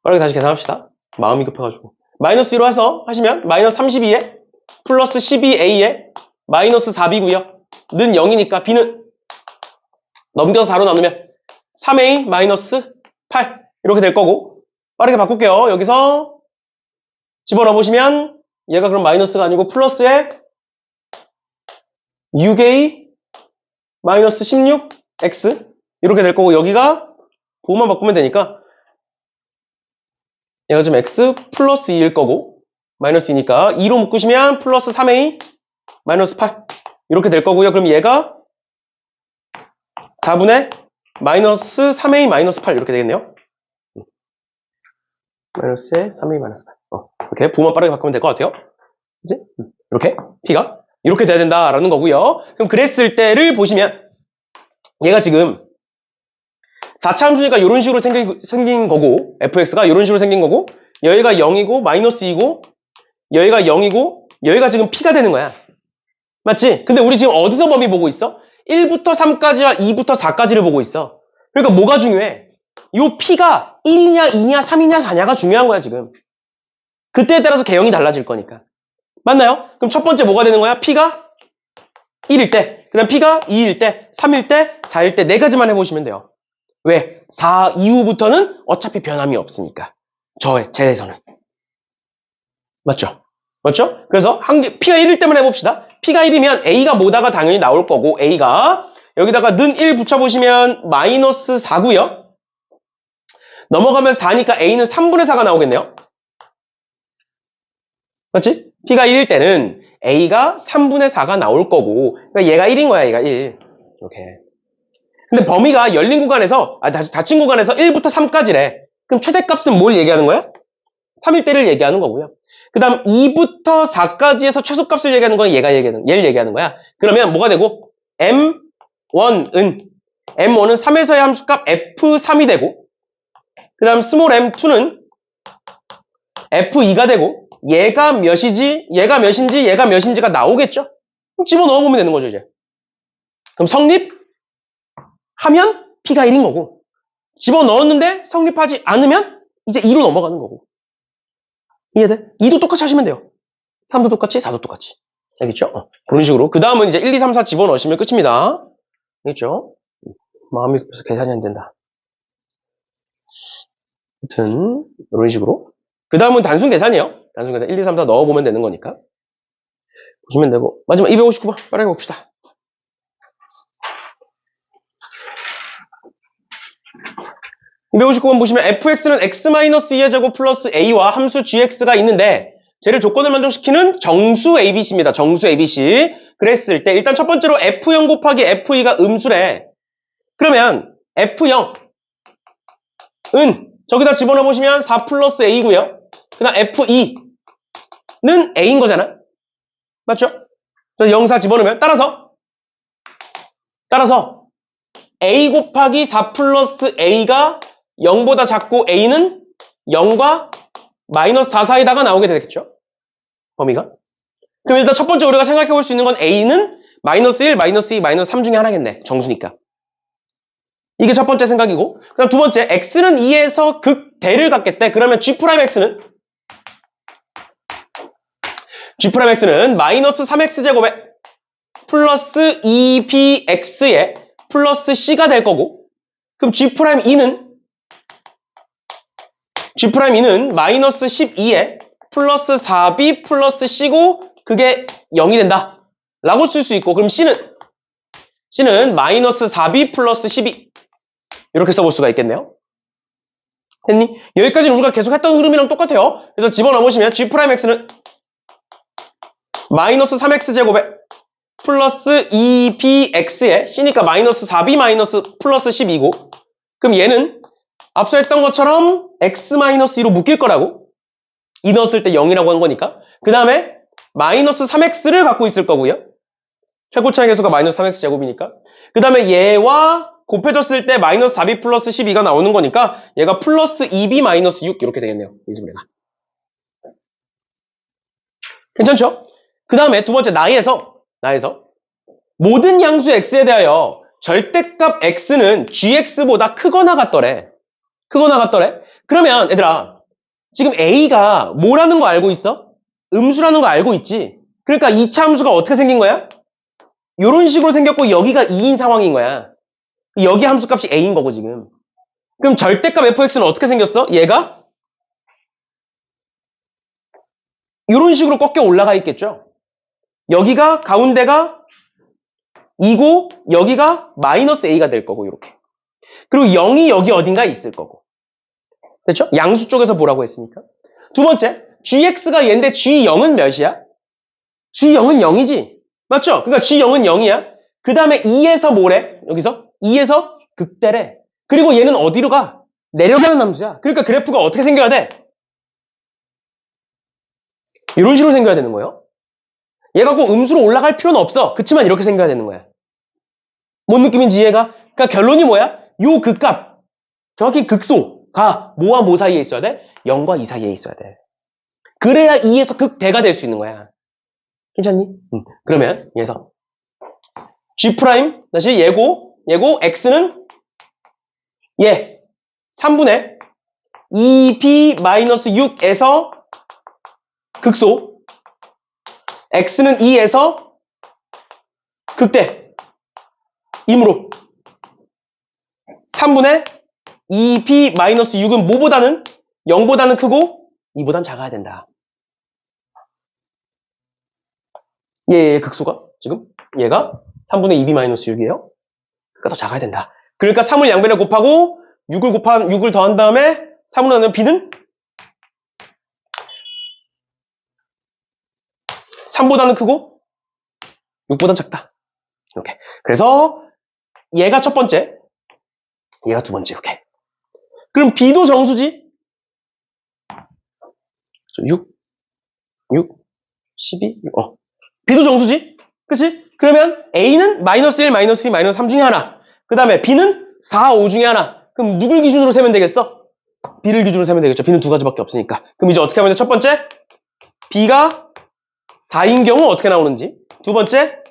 빠르게 다시 계산합시다. 마음이 급해가지고. 마이너스 2로 해서 하시면 마이너스 32에 플러스 12a에 마이너스 4b고요. 는 0이니까 b는 넘겨서 4로 나누면 3a 마이너스 8 이렇게 될 거고 빠르게 바꿀게요. 여기서 집어넣어 보시면 얘가 그럼 마이너스가 아니고 플러스에 6a 마이너스 16x 이렇게 될 거고 여기가 부호만 바꾸면 되니까 얘가 지금 x 플러스 2일 거고 마이너스 2니까 2로 묶으시면 플러스 3a 마이너스 8 이렇게 될 거고요. 그럼 얘가 4분의 마이너스 3a 마이너스 8 이렇게 되겠네요. 마이너스에 3a 마이너스 8 이렇게 부호만 빠르게 바꾸면 될 것 같아요. 그치? 이렇게 p가 이렇게 돼야 된다라는 거고요. 그럼 그랬을 때를 보시면 얘가 지금 4차 함수니까 이런 식으로 생긴 거고 fx가 이런 식으로 생긴 거고 여기가 0이고 마이너스 2고 여기가 0이고 여기가 지금 p가 되는 거야. 맞지? 근데 우리 지금 어디서 범위 보고 있어? 1부터 3까지와 2부터 4까지를 보고 있어. 그러니까 뭐가 중요해? 요 p가 1이냐 2냐 3이냐 4냐가 중요한 거야 지금. 그때에 따라서 개형이 달라질 거니까. 맞나요? 그럼 첫 번째 뭐가 되는 거야? p가 1일 때, 그 다음 p가 2일 때, 3일 때, 4일 때 네 가지만 해보시면 돼요. 왜? 4 이후부터는 어차피 변함이 없으니까. 제에서는. 맞죠? 맞죠? 그래서 p가 1일 때만 해봅시다. p가 1이면 a가 뭐다가 당연히 나올 거고 a가 여기다가 는 1 붙여보시면 마이너스 4고요. 넘어가면 4니까 a는 3분의 4가 나오겠네요. 맞지? p가 1일 때는 a가 3분의 4가 나올 거고 그러니까 얘가 1인 거야. 얘가 1. 이렇게. 근데 범위가 열린 구간에서 닫힌 구간에서 1부터 3까지래. 그럼 최대값은 뭘 얘기하는 거야? 3일 때를 얘기하는 거고요. 그 다음 2부터 4까지에서 최소값을 얘기하는 건 얘를 얘기하는 거야. 그러면 뭐가 되고 M1은 3에서의 함수값 F3이 되고 그 다음 스몰 M2는 F2가 되고 얘가 몇인지 얘가 몇인지가 나오겠죠? 그럼 집어넣어 보면 되는 거죠 이제. 그럼 성립하면 P가 1인 거고 집어넣었는데 성립하지 않으면 이제 2로 넘어가는 거고. 이해돼? 2도 똑같이 하시면 돼요. 3도 똑같이, 4도 똑같이. 알겠죠? 그런 식으로. 그 다음은 이제 1, 2, 3, 4 집어넣으시면 끝입니다. 알겠죠? 마음이 급해서 계산이 안 된다. 아무튼 이런 식으로. 그 다음은 단순 계산이에요. 단순 계산 1, 2, 3, 4 넣어보면 되는 거니까. 보시면 되고. 마지막 259번 빠르게 봅시다. 259번 보시면 fx는 x-2의 제곱 플러스 a와 함수 gx가 있는데 쟤를 조건을 만족시키는 정수 abc입니다. 정수 abc. 그랬을 때 일단 첫 번째로 f0 곱하기 f2가 음수래. 그러면 f0은 저기다 집어넣어 보시면 4 플러스 a고요. 그다음 f2는 a인 거잖아. 맞죠? 그래서 0, 4 집어넣으면 따라서 a 곱하기 4 플러스 a가 0보다 작고 a는 0과 마이너스 4 사이다가 나오게 되겠죠? 범위가. 그럼 일단 첫 번째 우리가 생각해 볼 수 있는 건 a는 마이너스 1, 마이너스 2, 마이너스 3 중에 하나겠네. 정수니까. 이게 첫 번째 생각이고. 그다음 두 번째 x는 2에서 극대를 갖겠대. 그러면 g'x는 마이너스 3x제곱에 플러스 2bx에 플러스 c가 될 거고 그럼 G'E는 마이너스 12에 플러스 4b 플러스 c고 그게 0이 된다 라고 쓸 수 있고 그럼 C는 마이너스 4b 플러스 12 이렇게 써볼 수가 있겠네요. 했니? 여기까지는 우리가 계속 했던 흐름이랑 똑같아요. 그래서 집어넣으시면 G'X는 마이너스 3x제곱에 플러스 2bx에 C니까 마이너스 4b 마이너스 플러스 12고 그럼 얘는 앞서 했던 것처럼 x-2로 묶일 거라고 2 넣었을 때 0이라고 한 거니까 그 다음에 마이너스 3x를 갖고 있을 거고요. 최고 차의 계수가 마이너스 3x 제곱이니까 그 다음에 얘와 곱해졌을 때 마이너스 4b 플러스 12가 나오는 거니까 얘가 플러스 2b 마이너스 6 이렇게 되겠네요. 이 지문에가 괜찮죠? 그 다음에 두 번째 나에서 모든 양수 x에 대하여 절대값 x는 gx보다 크거나 같더래. 그러면 얘들아 지금 a가 뭐라는 거 알고 있어? 음수라는 거 알고 있지? 그러니까 2차 함수가 어떻게 생긴 거야? 이런 식으로 생겼고 여기가 2인 상황인 거야. 여기 함수값이 a인 거고 지금. 그럼 절대값 fx는 어떻게 생겼어? 얘가 이런 식으로 꺾여 올라가 있겠죠? 여기가 가운데가 2고 여기가 마이너스 a가 될 거고 이렇게. 그리고 0이 여기 어딘가에 있을 거고. 됐죠? 양수 쪽에서 보라고 했으니까. 두 번째, gx가 얘인데 g0은 몇이야? g0은 0이지. 맞죠? 그러니까 g0은 0이야. 그 다음에 2에서 뭐래? 여기서 2에서 극대래. 그리고 얘는 어디로 가? 내려가는 함수야. 그러니까 그래프가 어떻게 생겨야 돼? 이런 식으로 생겨야 되는 거예요. 얘가 꼭 음수로 올라갈 필요는 없어. 그치만 이렇게 생겨야 되는 거야. 뭔 느낌인지 이해가? 그러니까 결론이 뭐야? 요 극값, 정확히 극소가 뭐와 뭐 사이에 있어야 돼? 0과 2 사이에 있어야 돼. 그래야 2에서 극대가 될 수 있는 거야. 괜찮니? 그러면 얘에서 G' 다시 얘고 X는 얘 3분의 2b-6에서 극소 X는 2에서 극대 이므로 3분의 2b-6은 뭐보다는 0보다는 크고 2보단 작아야 된다. 얘의 극소가 지금 얘가 3분의 2b-6이에요. 그러니까 더 작아야 된다. 그러니까 3을 양변에 곱하고 6을 더한 다음에 3으로 나누면 b는 3보다는 크고 6보단 작다. 이렇게. 그래서 얘가 첫 번째, 얘가 두 번째 이렇게. 그럼 b도 정수지? 6, 12, b도 정수지? 그치? 그러면 a는 마이너스 1, 마이너스 2, 마이너스 3 중에 하나. 그 다음에 b는 4, 5 중에 하나. 그럼 누굴 기준으로 세면 되겠어? b를 기준으로 세면 되겠죠. b는 두 가지밖에 없으니까. 그럼 이제 어떻게 하면 돼? 첫 번째, b가 4인 경우 어떻게 나오는지. 두 번째,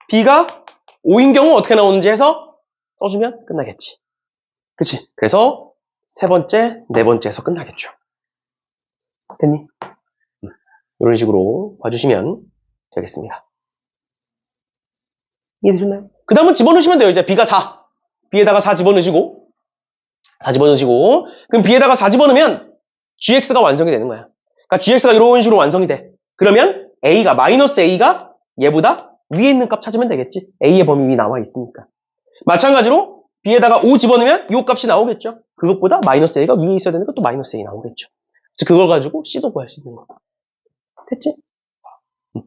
b가 5인 경우 어떻게 나오는지 해서 써주면 끝나겠지. 그치? 그래서 세 번째, 네 번째에서 끝나겠죠. 됐니? 이런 식으로 봐주시면 되겠습니다. 이해되셨나요? 그 다음은 집어넣으시면 돼요. 이제 b가 4. b에다가 4 집어넣으시고 다 집어넣으시고 그럼 B에다가 4 집어넣으면 GX가 완성이 되는 거야. 그러니까 GX가 이런 식으로 완성이 돼. 그러면 A가 마이너스 A가 얘보다 위에 있는 값 찾으면 되겠지. A의 범위 위 나와 있으니까. 마찬가지로 B에다가 5 집어넣으면 이 값이 나오겠죠. 그것보다 마이너스 A가 위에 있어야 되는 것도 마이너스 A 나오겠죠. 그래서 그걸 가지고 C도 구할 수 있는 거. 됐지?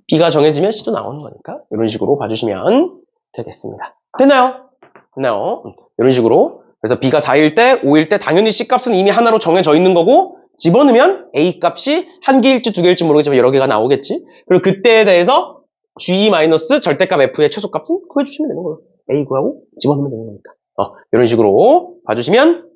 B가 정해지면 C도 나오는 거니까 이런 식으로 봐주시면 되겠습니다. 됐나요? 됐나요? 이런 식으로. 그래서 B가 4일 때, 5일 때 당연히 C 값은 이미 하나로 정해져 있는 거고 집어넣으면 A 값이 한 개일지 두 개일지 모르겠지만 여러 개가 나오겠지. 그리고 그때에 대해서 G- 절대값 F의 최소값은 구해주시면 되는 거예요. A 구하고 집어넣으면 되는 거니까. 이런 식으로 봐주시면